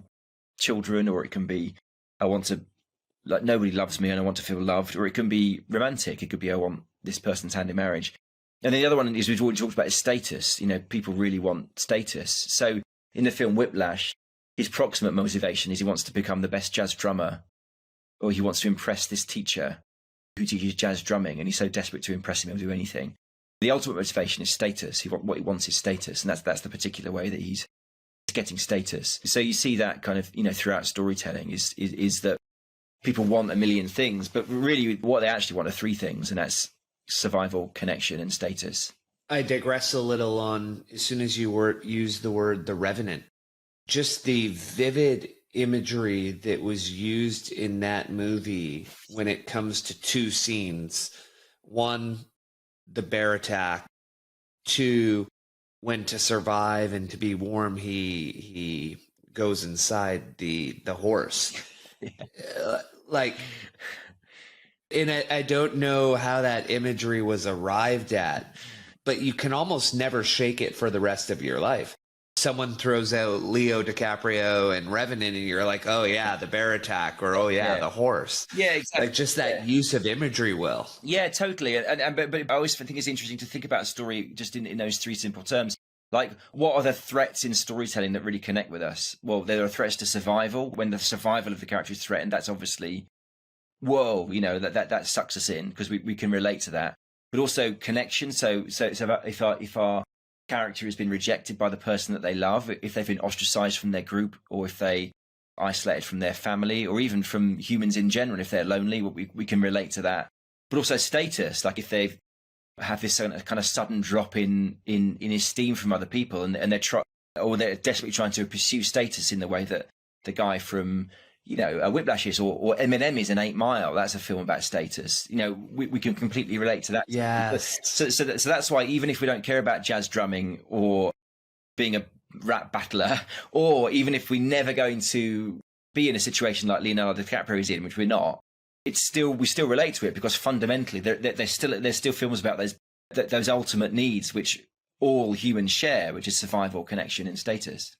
children, or it can be I want to, like, nobody loves me and I want to feel loved, or it can be romantic. It could be I want this person's hand in marriage. And then the other one is we've already talked about is status. People really want status. So in the film Whiplash, his proximate motivation is he wants to become the best jazz drummer, or he wants to impress this teacher who teaches jazz drumming, and he's so desperate to impress him he'll do anything. The ultimate motivation is status. What he wants is status, and that's the particular way that he's getting status. So you see that kind of throughout storytelling is that people want a million things, but really what they actually want are three things, and that's survival, connection, and status. I digress a little on, as soon as you used the word The Revenant, just the vivid imagery that was used in that movie when it comes to two scenes. One, the bear attack. Two, when to survive and to be warm, he goes inside the horse. And I don't know how that imagery was arrived at, but you can almost never shake it for the rest of your life. Someone throws out Leo DiCaprio and Revenant, and you're like, oh yeah, the bear attack, or oh yeah, the horse. Yeah, exactly. Like just that use of imagery, Will. Yeah, totally. But I always think it's interesting to think about a story just in those three simple terms. Like, what are the threats in storytelling that really connect with us? Well, there are threats to survival. When the survival of the character is threatened, that's obviously, whoa, that sucks us in because we can relate to that. But also connection. So if our character has been rejected by the person that they love, if they've been ostracized from their group, or if they isolated from their family, or even from humans in general, if they're lonely, we can relate to that. but also status. Like if they have this kind of sudden drop in esteem from other people, and they're desperately trying to pursue status in the way that the guy from Whiplash is, or Eminem is in 8 Mile. That's a film about status. We can completely relate to that. Yes. So that's why, even if we don't care about jazz drumming or being a rap battler, or even if we're never going to be in a situation like Leonardo DiCaprio is in, which we're not, we still relate to it, because fundamentally there's still films about those ultimate needs which all humans share, which is survival, connection, and status.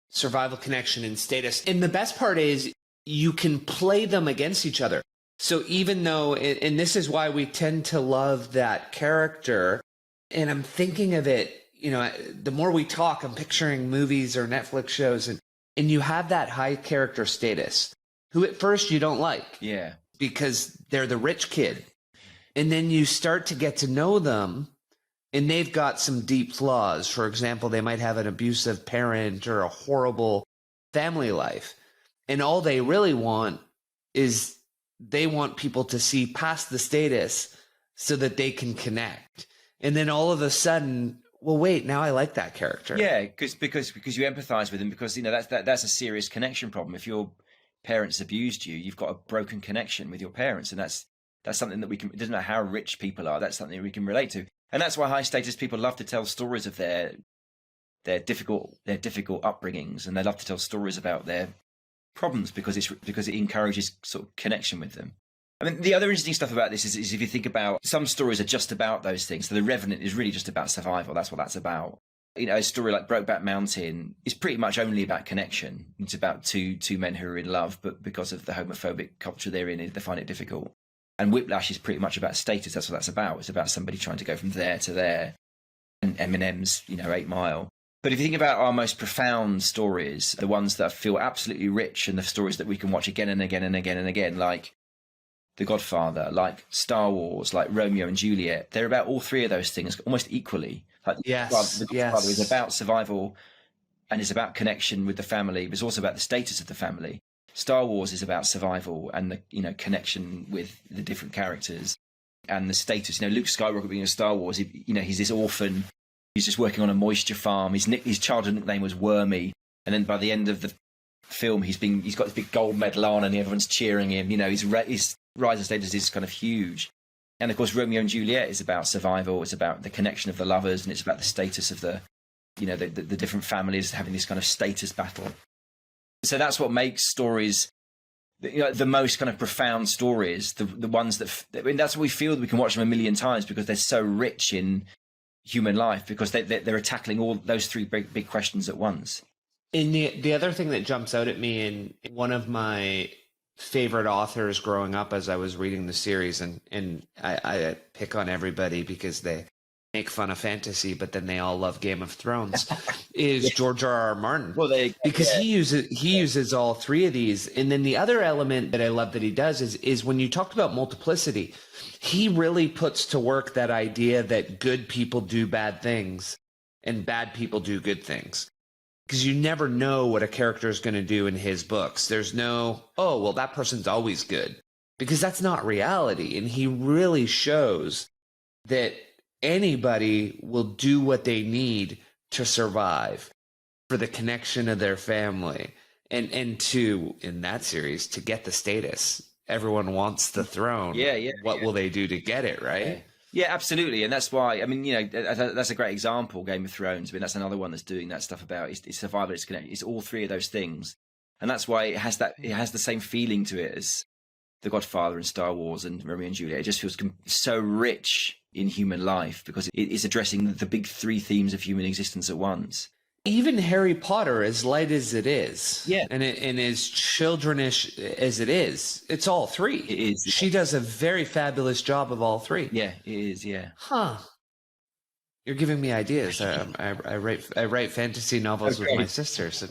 Survival, connection, and status. And the best part is you can play them against each other. So even though, and this is why we tend to love that character, and I'm thinking of it, the more we talk, I'm picturing movies or Netflix shows, and you have that high character status, who at first you don't like. Yeah. Because they're the rich kid. And then you start to get to know them, and they've got some deep flaws. For example, they might have an abusive parent or a horrible family life. And all they really want is they want people to see past the status so that they can connect. And then all of a sudden, well, wait, now I like that character. Yeah, because you empathize with them, because that's a serious connection problem. If your parents abused you, you've got a broken connection with your parents, and that's something that it doesn't matter how rich people are, that's something we can relate to. And that's why high status people love to tell stories of their difficult upbringings, and they love to tell stories about their problems, because it encourages sort of connection with them. I mean, the other interesting stuff about this is if you think about, some stories are just about those things. So The Revenant is really just about survival. That's what that's about. A story like Brokeback Mountain is pretty much only about connection. It's about two men who are in love, but because of the homophobic culture they're in, they find it difficult. And Whiplash is pretty much about status. That's what that's about. It's about somebody trying to go from there to there. And Eminem's, 8 Mile. But if you think about our most profound stories, the ones that feel absolutely rich, and the stories that we can watch again and again and again and again, like The Godfather, like Star Wars, like Romeo and Juliet, they're about all three of those things almost equally. Like The Godfather is about survival and is about connection with the family, but it's also about the status of the family. Star Wars is about survival and the connection with the different characters and the status. Luke Skywalker being in Star Wars, he's this orphan. He's just working on a moisture farm. His childhood nickname was Wormy, and then by the end of the film, he's got this big gold medal on, and everyone's cheering him. His rise in status is kind of huge. And of course, Romeo and Juliet is about survival. It's about the connection of the lovers, and it's about the status of the different families having this kind of status battle. So that's what makes stories, the most kind of profound stories, the ones that's what we feel, that we can watch them a million times, because they're so rich in human life, because they're tackling all those three big questions at once. And the other thing that jumps out at me, and one of my favorite authors growing up as I was reading the series, and I pick on everybody because they make fun of fantasy, but then they all love Game of Thrones, is George R.R. Martin. Well, because he uses all three of these. And then the other element that I love that he does is when you talked about multiplicity, he really puts to work that idea that good people do bad things and bad people do good things. Because you never know what a character is going to do in his books. There's no, oh, well, that person's always good. Because that's not reality. And he really shows that anybody will do what they need to survive, for the connection of their family, and to, in that series, to get the status. Everyone wants the throne. What will they do to get it, right? Yeah, absolutely. And that's why, that's a great example, Game of Thrones. That's another one that's doing that stuff about it's survival, it's connection. It's all three of those things. And that's why it has the same feeling to it as The Godfather and Star Wars and Romeo and Juliet. It just feels so rich in human life, because it is addressing the big three themes of human existence at once. Even Harry Potter, as light as it is, and as childrenish as it is, it's all three. It is. She does a very fabulous job of all three. Yeah, it is. Yeah. Huh. You're giving me ideas. I write fantasy novels with my sister, so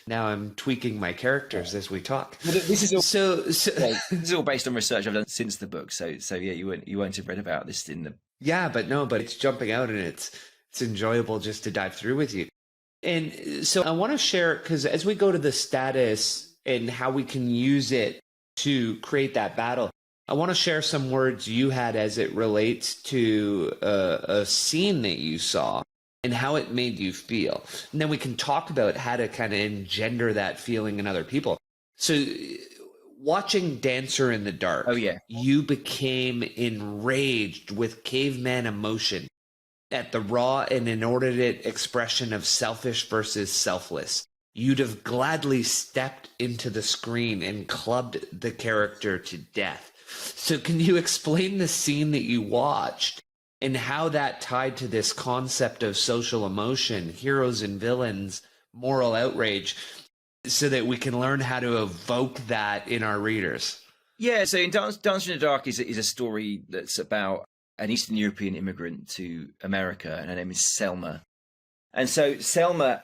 now I'm tweaking my characters as we talk. Well, this is all, so this is all based on research I've done since the book. So yeah, you won't have read about this in the. Yeah, but it's jumping out, and it's enjoyable just to dive through with you. And so I want to share, because as we go to the status and how we can use it to create that battle, I want to share some words you had as it relates to a scene that you saw and how it made you feel. And then we can talk about how to kind of engender that feeling in other people. So watching Dancer in the Dark, Oh, yeah. you became enraged with caveman emotion at the raw and inordinate expression of selfish versus selfless. You'd have gladly stepped into the screen and clubbed the character to death. So can you explain the scene that you watched and how that tied to this concept of social emotion, heroes and villains, moral outrage, so that we can learn how to evoke that in our readers? Yeah, so in Dancer in the Dark is a story that's about an Eastern European immigrant to America, and her name is Selma. And so Selma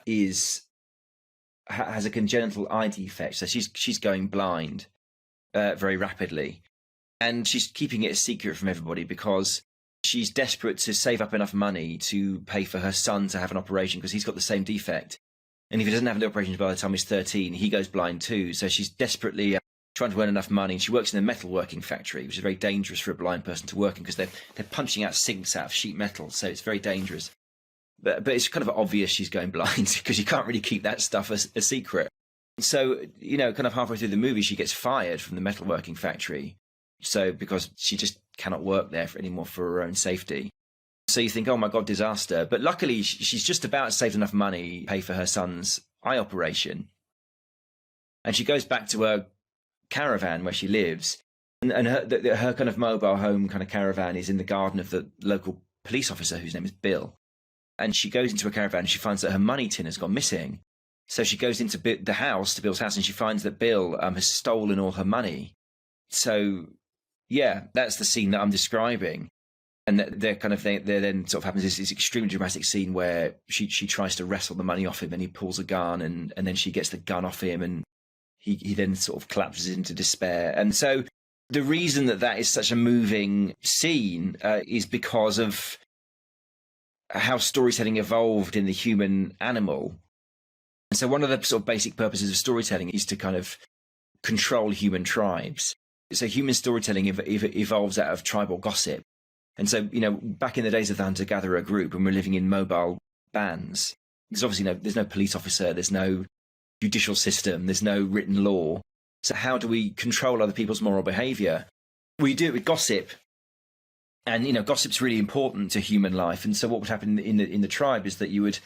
has a congenital eye defect, so she's going blind very rapidly. And she's keeping it a secret from everybody because she's desperate to save up enough money to pay for her son to have an operation because he's got the same defect. And if he doesn't have an operation by the time he's 13, he goes blind too. So she's desperately trying to earn enough money. And she works in a metalworking factory, which is very dangerous for a blind person to work in because they're punching out sinks out of sheet metal. So it's very dangerous. But it's kind of obvious she's going blind because you can't really keep that stuff a secret. So, kind of halfway through the movie, she gets fired from the metalworking factory. So because she just cannot work there anymore for her own safety. So you think, oh my God, disaster. But luckily, she's just about saved enough money to pay for her son's eye operation. And she goes back to her caravan where she lives. And her kind of mobile home kind of caravan is in the garden of the local police officer whose name is Bill. And she goes into a caravan and she finds that her money tin has gone missing. So she goes into the house, to Bill's house, and she finds that Bill has stolen all her money. So, yeah, that's the scene that I'm describing. And there then sort of happens this extremely dramatic scene where she tries to wrestle the money off him and he pulls a gun and then she gets the gun off him and he then sort of collapses into despair. And so the reason that is such a moving scene is because of how storytelling evolved in the human animal. And so one of the sort of basic purposes of storytelling is to kind of control human tribes. So human storytelling evolves out of tribal gossip. And so, back in the days of the hunter-gatherer group, when we're living in mobile bands, there's obviously there's no police officer, there's no judicial system, there's no written law. So how do we control other people's moral behavior? We do it with gossip. And, gossip's really important to human life. And so what would happen in the tribe is that you would,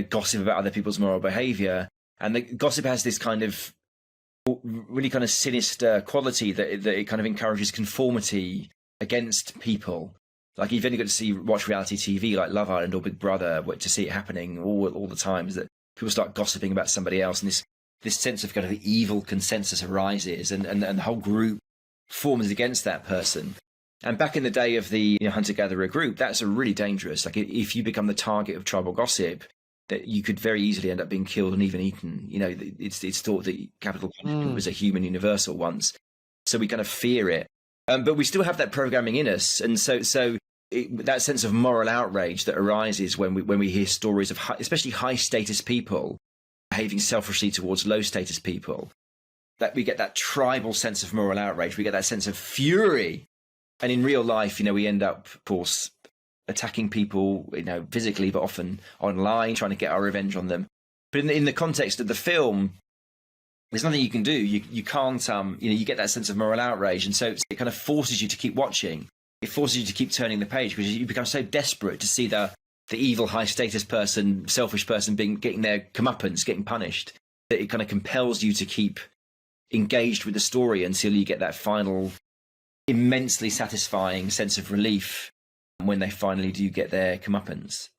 gossip about other people's moral behavior. And the gossip has this kind of really kind of sinister quality that it kind of encourages conformity against people. Like you've only got to watch reality TV like Love Island or Big Brother to see it happening all the time, is that people start gossiping about somebody else and this sense of kind of evil consensus arises and the whole group forms against that person. And back in the day of the hunter-gatherer group, that's really dangerous. Like if you become the target of tribal gossip, that you could very easily end up being killed and even eaten. It's thought that capital punishment was a human universal once. So we kind of fear it. But we still have that programming in us. And so that sense of moral outrage that arises when we hear stories of especially high-status people behaving selfishly towards low-status people, that we get that tribal sense of moral outrage. We get that sense of fury. And in real life, we end up, of course, attacking people, physically, but often online, trying to get our revenge on them. But in the context of the film, there's nothing you can do. You can't, you get that sense of moral outrage. And so it kind of forces you to keep watching. It forces you to keep turning the page because you become so desperate to see the evil, high-status person, selfish person getting their comeuppance, getting punished, that it kind of compels you to keep engaged with the story until you get that final immensely satisfying sense of relief when they finally do get their comeuppance.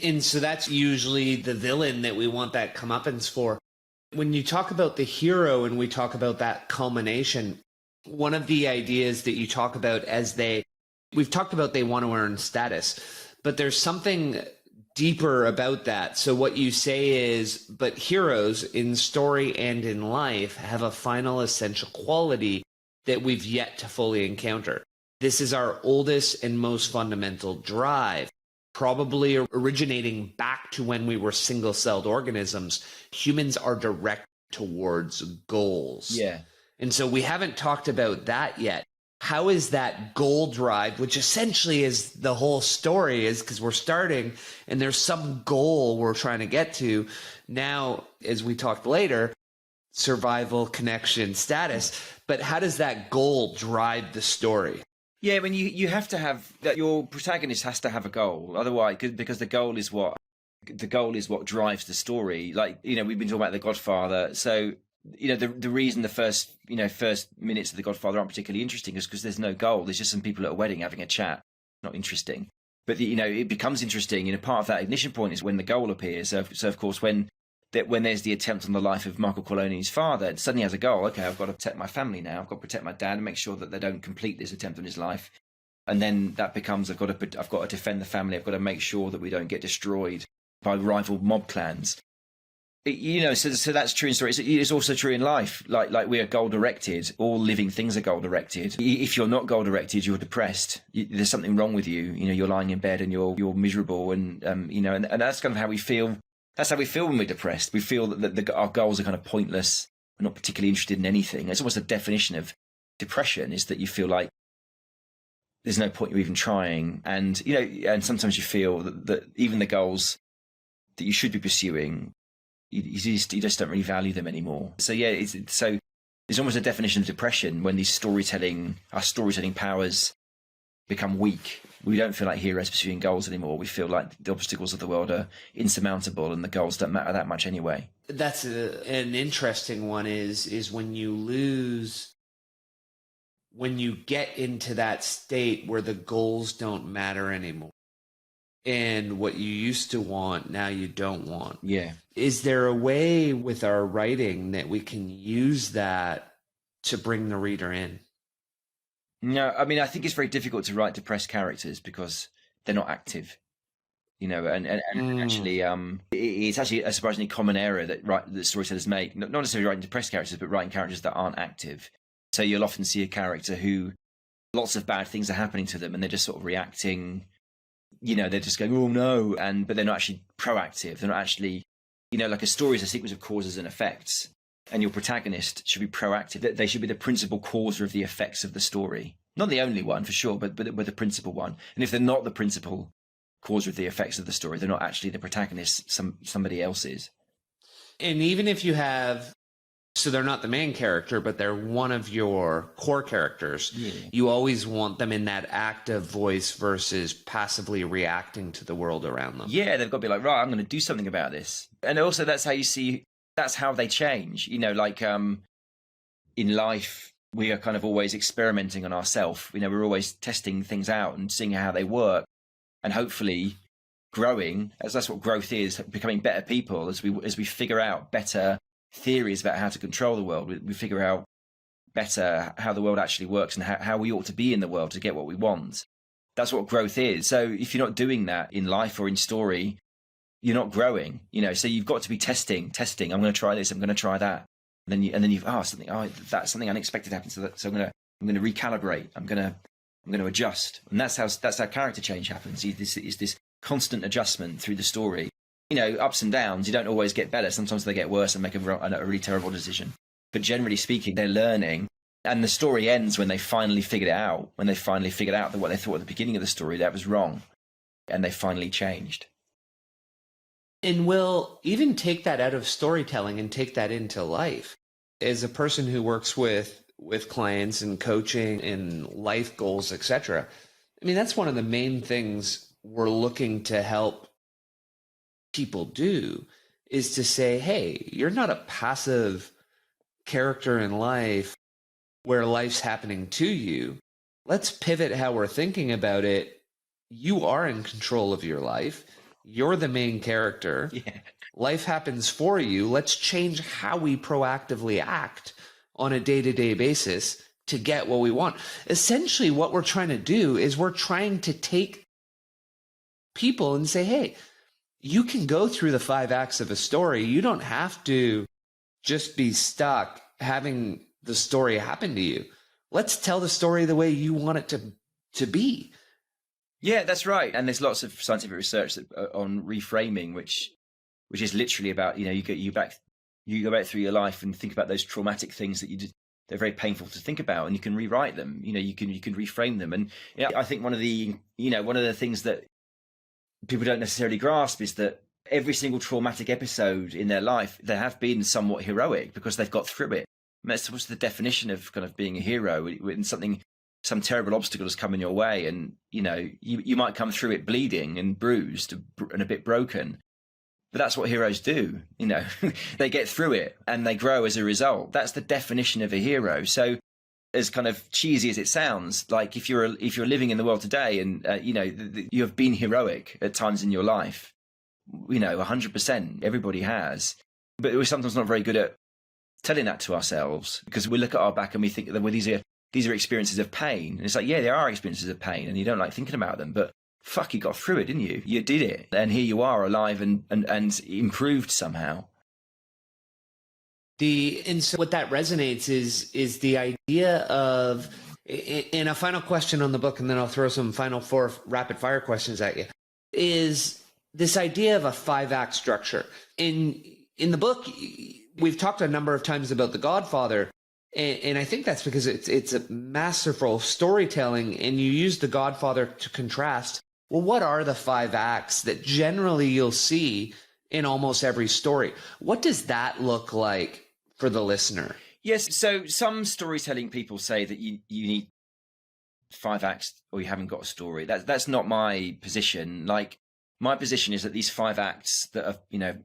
And so that's usually the villain that we want that comeuppance for. When you talk about the hero and we talk about that culmination, one of the ideas that you talk about we've talked about they want to earn status, but there's something deeper about that. So what you say is, but heroes in story and in life have a final essential quality that we've yet to fully encounter. This is our oldest and most fundamental drive, probably originating back to when we were single-celled organisms. Humans are direct towards goals. Yeah. And so we haven't talked about that yet. How is that goal drive, which essentially is the whole story, is because we're starting and there's some goal we're trying to get to. Now, as we talked later, survival, connection, status. But how does that goal drive the story? Yeah, when you have to have that, your protagonist has to have a goal. Otherwise, because the goal is what drives the story. Like, you know, we've been talking about The Godfather. So, you know, the reason the first minutes of The Godfather aren't particularly interesting is because there's no goal. There's just some people at a wedding having a chat. Not interesting. But, you know, it becomes interesting. You know, part of that ignition point is when the goal appears. So of course, when there's the attempt on the life of Michael Corleone's father, it suddenly has a goal. Okay, I've got to protect my family now. I've got to protect my dad and make sure that they don't complete this attempt on his life. And then that becomes, I've got to defend the family. I've got to make sure that we don't get destroyed by rival mob clans. You know, so that's true in story. It's also true in life. Like we are goal directed. All living things are goal directed. If you're not goal directed, you're depressed. There's something wrong with you. You know, you're lying in bed and you're miserable, and you know, and that's kind of how we feel. That's how we feel when we're depressed. We feel that our goals are kind of pointless. We're not particularly interested in anything. It's almost a definition of depression, is that you feel like there's no point you even trying. And, you know, and sometimes you feel that even the goals that you should be pursuing, you just don't really value them anymore. So, yeah, it's almost a definition of depression when our storytelling powers become weak. We don't feel like heroes pursuing goals anymore. We feel like the obstacles of the world are insurmountable and the goals don't matter that much anyway. That's an interesting one is when you get into that state where the goals don't matter anymore. And what you used to want, now you don't want. Yeah. Is there a way with our writing that we can use that to bring the reader in? No, I mean, I think it's very difficult to write depressed characters because they're not active, you know, and actually, it's actually a surprisingly common error that storytellers make, not necessarily writing depressed characters, but writing characters that aren't active. So you'll often see a character who lots of bad things are happening to them and they're just sort of reacting, you know, they're just going, oh no, but they're not actually proactive. They're not actually, you know, like a story is a sequence of causes and effects. And your protagonist should be proactive. They should be the principal causer of the effects of the story. Not the only one, for sure, but the principal one. And if they're not the principal causer of the effects of the story, they're not actually the protagonist, somebody else is. And even if you have, so they're not the main character, but they're one of your core characters, you always want them in that active voice versus passively reacting to the world around them. Yeah, they've got to be like, right, I'm going to do something about this. And also that's how they change. You know, like in life, we are kind of always experimenting on ourselves. You know, we're always testing things out and seeing how they work and hopefully growing, as that's what growth is, becoming better people as we figure out better theories about how to control the world. We figure out better how the world actually works and how we ought to be in the world to get what we want. That's what growth is. So if you're not doing that in life or in story, you're not growing, you know, so you've got to be testing. I'm going to try this. I'm going to try that. And then that's something unexpected happened. So I'm going to recalibrate. I'm going to adjust. And that's how character change happens. It's this constant adjustment through the story. You know, ups and downs. You don't always get better. Sometimes they get worse and make a really terrible decision. But generally speaking, they're learning. And the story ends when they finally figured it out. When they finally figured out that what they thought at the beginning of the story, that was wrong. And they finally changed. And we'll even take that out of storytelling and take that into life. As a person who works with clients and coaching and life goals, etc., I mean, that's one of the main things we're looking to help people do is to say, hey, you're not a passive character in life where life's happening to you. Let's pivot how we're thinking about it. You are in control of your life. You're the main character. Yeah. Life happens for you. Let's change how we proactively act on a day-to-day basis to get what we want. Essentially, what we're trying to do is we're trying to take people and say, hey, you can go through the 5 acts of a story. You don't have to just be stuck having the story happen to you. Let's tell the story the way you want it to be. Yeah, that's right. And there's lots of scientific research on reframing, which is literally about, you know, you go back through your life and think about those traumatic things that you they're very painful to think about, and you can rewrite them. You can reframe them. And I think one of the things that people don't necessarily grasp is that every single traumatic episode in their life, they have been somewhat heroic because they've got through it. And that's what's the definition of kind of being a hero. When some terrible obstacle has come in your way, and you might come through it bleeding and bruised and a bit broken. But that's what heroes do. They get through it and they grow as a result. That's the definition of a hero. So, as kind of cheesy as it sounds, like if you're living in the world today, and you have been heroic at times in your life, 100%, everybody has. But we're sometimes not very good at telling that to ourselves, because we look at our back and we think that these are experiences of pain. And it's like, yeah, there are experiences of pain, and you don't like thinking about them, but fuck, you got through it, didn't you? You did it. And here you are, alive and improved somehow. And so what that resonates is the idea of, in a final question on the book, and then I'll throw some final 4 rapid fire questions at you, is this idea of a 5-act structure. In the book, we've talked a number of times about The Godfather, and I think that's because it's a masterful storytelling, and you use The Godfather to contrast. Well, what are the 5 acts that generally you'll see in almost every story? What does that look like for the listener? Yes, so some storytelling people say that you need 5 acts or you haven't got a story. That's not my position. Like, my position is that these 5 acts that are,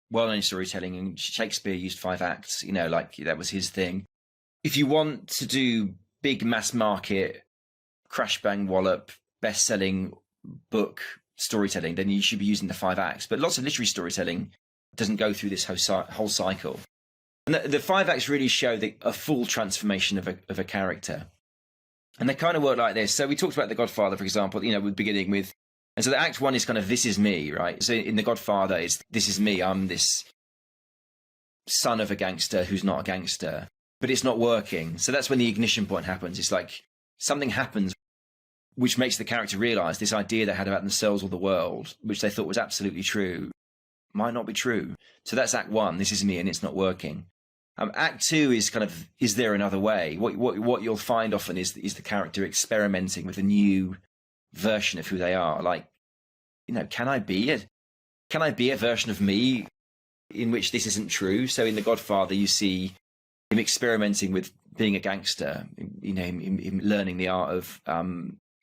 well-known storytelling, and Shakespeare used 5 acts, like that was his thing. If you want to do big mass market, crash bang wallop, best-selling book storytelling, then you should be using the 5 acts. But lots of literary storytelling doesn't go through this whole cycle. And the 5 acts really show a full transformation of a character. And they kind of work like this. So we talked about The Godfather, for example, we're beginning with, and so the act 1 is kind of, this is me, right? So in The Godfather, it's, this is me. I'm this son of a gangster who's not a gangster, but it's not working. So that's when the ignition point happens. It's like something happens which makes the character realize this idea they had about themselves or the world, which they thought was absolutely true, might not be true. So that's act 1. This is me, and it's not working. Act 2 is kind of, is there another way? What you'll find often is the character experimenting with a new version of who they are. Like, can I be a version of me in which this isn't true? So in The Godfather, you see him experimenting with being a gangster, him learning the art of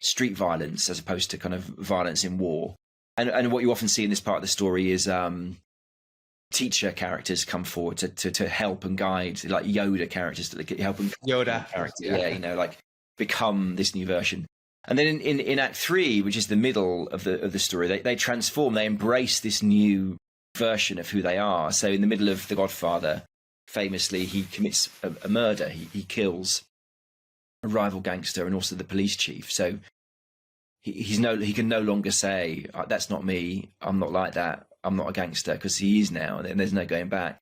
street violence as opposed to kind of violence in war. And what you often see in this part of the story is teacher characters come forward to help and guide, like Yoda characters to help and Yoda character, like become this new version. And then in Act 3, which is the middle of the story, they transform, they embrace this new version of who they are. So in the middle of The Godfather, famously, he commits a murder. He kills a rival gangster and also the police chief. So he can no longer say, that's not me, I'm not like that, I'm not a gangster, because he is now, and there's no going back.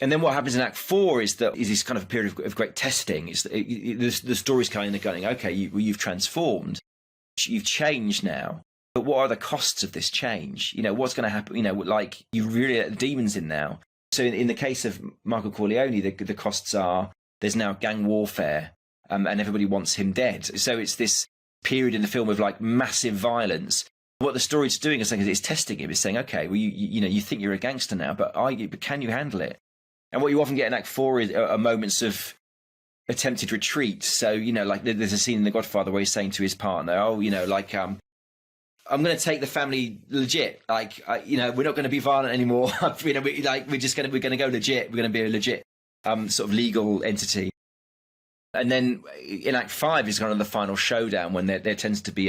And then what happens in Act 4 is this kind of a period of great testing. The story's kind of going, okay, you've transformed, you've changed now, but what are the costs of this change? What's going to happen? Like, you really let the demons in now. So in the case of Michael Corleone, the costs are, there's now gang warfare, and everybody wants him dead. So it's this period in the film of like massive violence. What the story's doing is saying, it's testing him. It's saying, okay, well, you think you're a gangster now, but can you handle it? And what you often get in Act 4 are moments of attempted retreat. So, like there's a scene in The Godfather where he's saying to his partner, I'm going to take the family legit. Like, we're not going to be violent anymore. we're going to go legit. We're going to be a legit sort of legal entity. And then in Act 5 is kind of the final showdown when there tends to be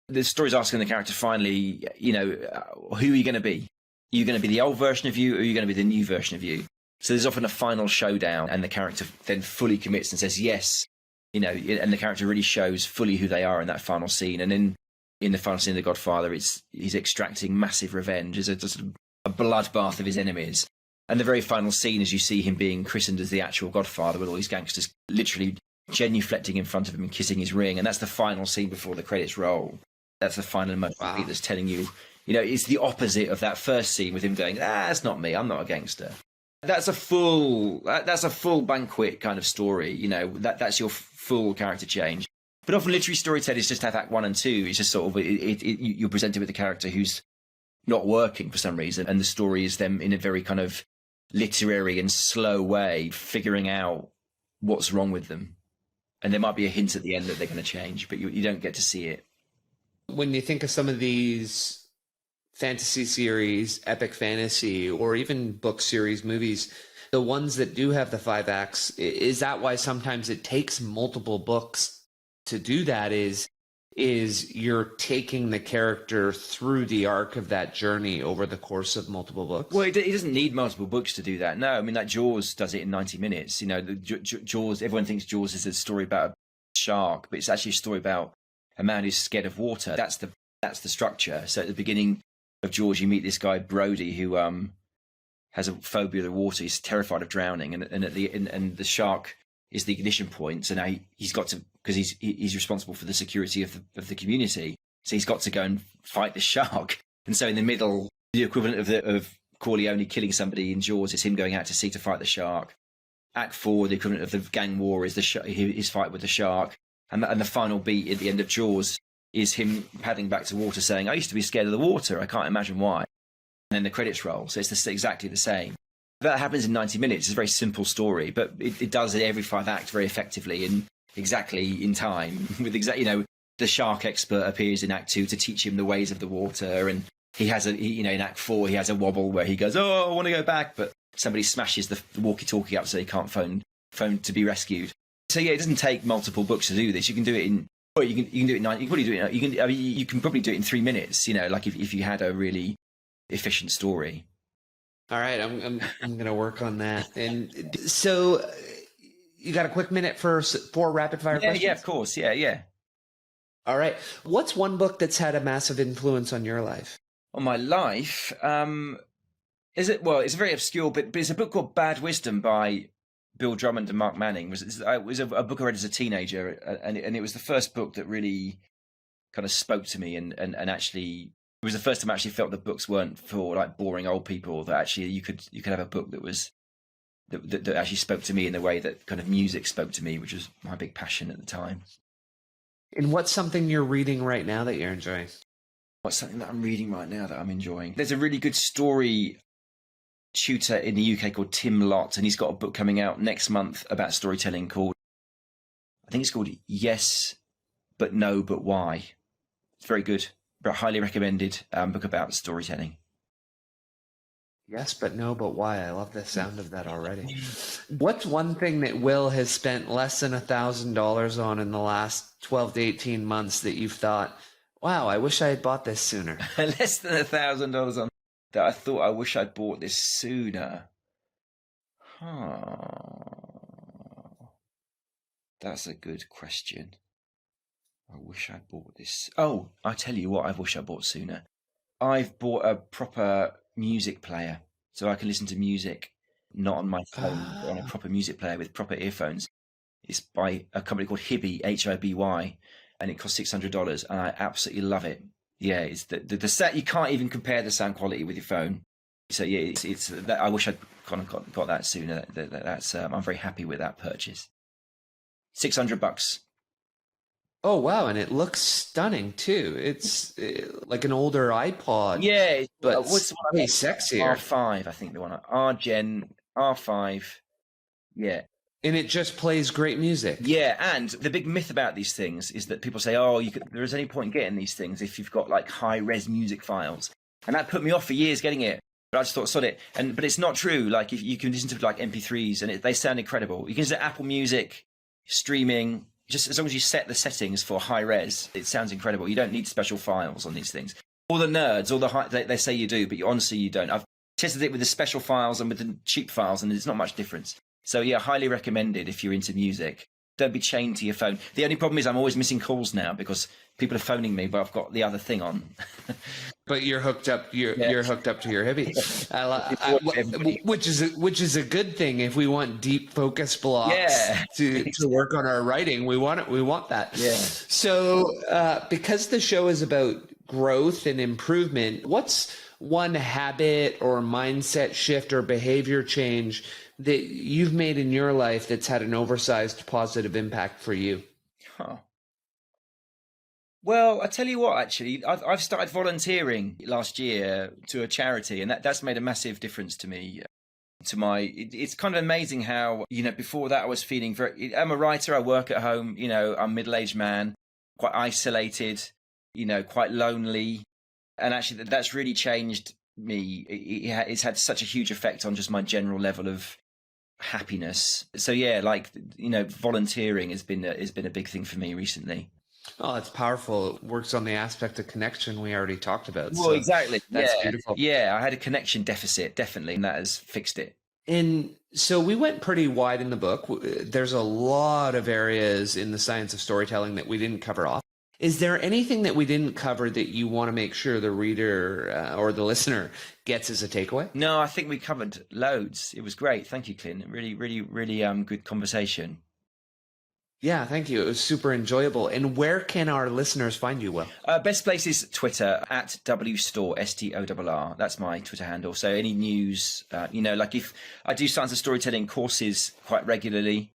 the story's asking the character finally, who are you going to be? Are you going to be the old version of you, or are you going to be the new version of you? So there's often a final showdown, and the character then fully commits and says yes, and the character really shows fully who they are in that final scene. And then in the final scene of The Godfather, he's extracting massive revenge. It's just a bloodbath of his enemies. And the very final scene is you see him being christened as the actual Godfather, with all these gangsters literally genuflecting in front of him and kissing his ring. And that's the final scene before the credits roll. That's the final emotional beat that's telling you, it's the opposite of that first scene with him going, that's not me, I'm not a gangster. That's a full banquet kind of story. You know, that's your full character change. But often literary storytellers just have act 1 and 2. It's just sort of you're presented with a character who's not working for some reason, and the story is them in a very kind of literary and slow way figuring out what's wrong with them. And there might be a hint at the end that they're going to change, but you don't get to see it. When you think of some of these fantasy series, epic fantasy, or even book series, movies, the ones that do have the 5 acts, is that why sometimes it takes multiple books to do that? Is you're taking the character through the arc of that journey over the course of multiple books? Well, it doesn't need multiple books to do that. No, I mean, like Jaws does it in 90 minutes. You know, Jaws, everyone thinks Jaws is a story about a shark, but it's actually a story about a man who's scared of water. That's the structure. So at the beginning of Jaws, you meet this guy, Brody, who has a phobia of the water. He's terrified of drowning. And the shark is the ignition point. So now he's got to, because he's responsible for the security of the community. So he's got to go and fight the shark. And so in the middle, the equivalent of Corleone killing somebody in Jaws is him going out to sea to fight the shark. Act 4, the equivalent of the gang war, is his fight with the shark. And the final beat at the end of Jaws is him paddling back to water saying, I used to be scared of the water. I can't imagine why. And then the credits roll. So it's exactly the same. That happens in 90 minutes. It's a very simple story, but it does it every 5 acts very effectively and exactly in time. With the shark expert appears in Act 2 to teach him the ways of the water, and he has in Act 4 he has a wobble where he goes, "Oh, I want to go back," but somebody smashes the walkie-talkie up so he can't phone to be rescued. So yeah, it doesn't take multiple books to do this. You can do it in. Well, you can do it in 9. You can probably do it. You can probably do it in 3 minutes. You know, like if you had a really efficient story. All right, I'm going to work on that. And so, you got a quick minute for 4 rapid fire questions? Yeah, of course. Yeah. All right. What's one book that's had a massive influence on your life? On my life, is it? Well, it's a very obscure, but it's a book called Bad Wisdom by Bill Drummond and Mark Manning. It was a book I read as a teenager, and it was the first book that really kind of spoke to me, and actually. It was the first time I actually felt that books weren't for like boring old people, that actually you could have a book that actually spoke to me in the way that kind of music spoke to me, which was my big passion at the time. And what's something you're reading right now that you're enjoying? What's something that I'm reading right now that I'm enjoying? There's a really good story tutor in the UK called Tim Lott, and he's got a book coming out next month about storytelling called Yes, But No, But Why. It's very good. Highly recommended book about storytelling. Yes, but no, but why? I love the sound of that already. What's one thing that Will has spent less than $1,000 on in the last 12 to 18 months that you've thought, wow, I wish I had bought this sooner? Less than $1,000 on that I thought I wish I'd bought this sooner. That's a good question. I wish I'd bought this. Oh, I tell you what, I wish I bought sooner. I've bought a proper music player, so I can listen to music, not on my phone, but on a proper music player with proper earphones. It's by a company called Hiby, Hiby, and it costs $600, and I absolutely love it. Yeah, it's the set. You can't even compare the sound quality with your phone. So yeah, it's that. I wish I'd kind of got that sooner. That's I'm very happy with that purchase. $600. Oh, wow. And it looks stunning, too. It's like an older iPod. Yeah. But what's the one? way sexier. R5, I think the one. R-Gen, R5. Yeah. And it just plays great music. Yeah. And the big myth about these things is that people say, oh, there is any point in getting these things if you've got like high-res music files. And that put me off for years getting it. But I just thought, sod it. But it's not true. Like, if you can listen to like MP3s and they sound incredible. You can listen to Apple Music, streaming. Just as long as you set the settings for high res, it sounds incredible. You don't need special files on these things. All the nerds, they say you do, but honestly you don't. I've tested it with the special files and with the cheap files, and there's not much difference. So yeah, highly recommended if you're into music. Don't be chained to your phone. The only problem is I'm always missing calls now because people are phoning me, but I've got the other thing on. But you're hooked up. You're hooked up to your Hiby, which is a good thing if we want deep focus blocks to work on our writing. We want it. We want that. Yeah. So because the show is about growth and improvement, what's one habit or mindset shift or behavior change that you've made in your life that's had an oversized positive impact for you? Huh. Well, I tell you what, actually, I've started volunteering last year to a charity, and that's made a massive difference to me. It's kind of amazing how, before that I was feeling I'm a writer, I work at home, I'm a middle-aged man, quite isolated, quite lonely. And actually that's really changed me. It's had such a huge effect on just my general level of happiness. So yeah, volunteering has been a big thing for me recently. Oh, that's powerful. It works on the aspect of connection we already talked about. Well, exactly. That's beautiful. Yeah, I had a connection deficit, definitely, and that has fixed it. And so we went pretty wide in the book. There's a lot of areas in the science of storytelling that we didn't cover off. Is there anything that we didn't cover that you want to make sure the reader or the listener gets as a takeaway? No, I think we covered loads. It was great. Thank you, Clint. Really, really, really good conversation. Yeah, thank you. It was super enjoyable. And where can our listeners find you, Will? Best place is Twitter at WStorr, STORR. That's my Twitter handle. So any news, if I do science of storytelling courses quite regularly.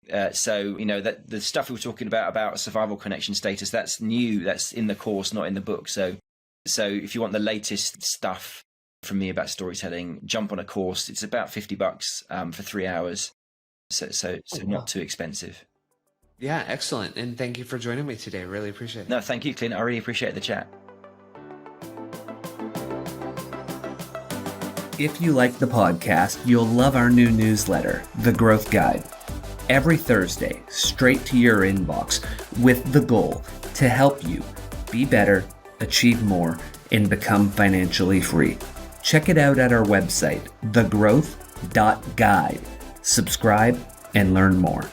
That the stuff we were talking about survival connection status, that's new. That's in the course, not in the book. So if you want the latest stuff from me about storytelling, jump on a course. It's about $50 for 3 hours. So not too expensive. Yeah, excellent. And thank you for joining me today. Really appreciate it. No, thank you, Clint. I really appreciate the chat. If you like the podcast, you'll love our new newsletter, The Growth Guide. Every Thursday, straight to your inbox, with the goal to help you be better, achieve more, and become financially free. Check it out at our website, thegrowth.guide. Subscribe and learn more.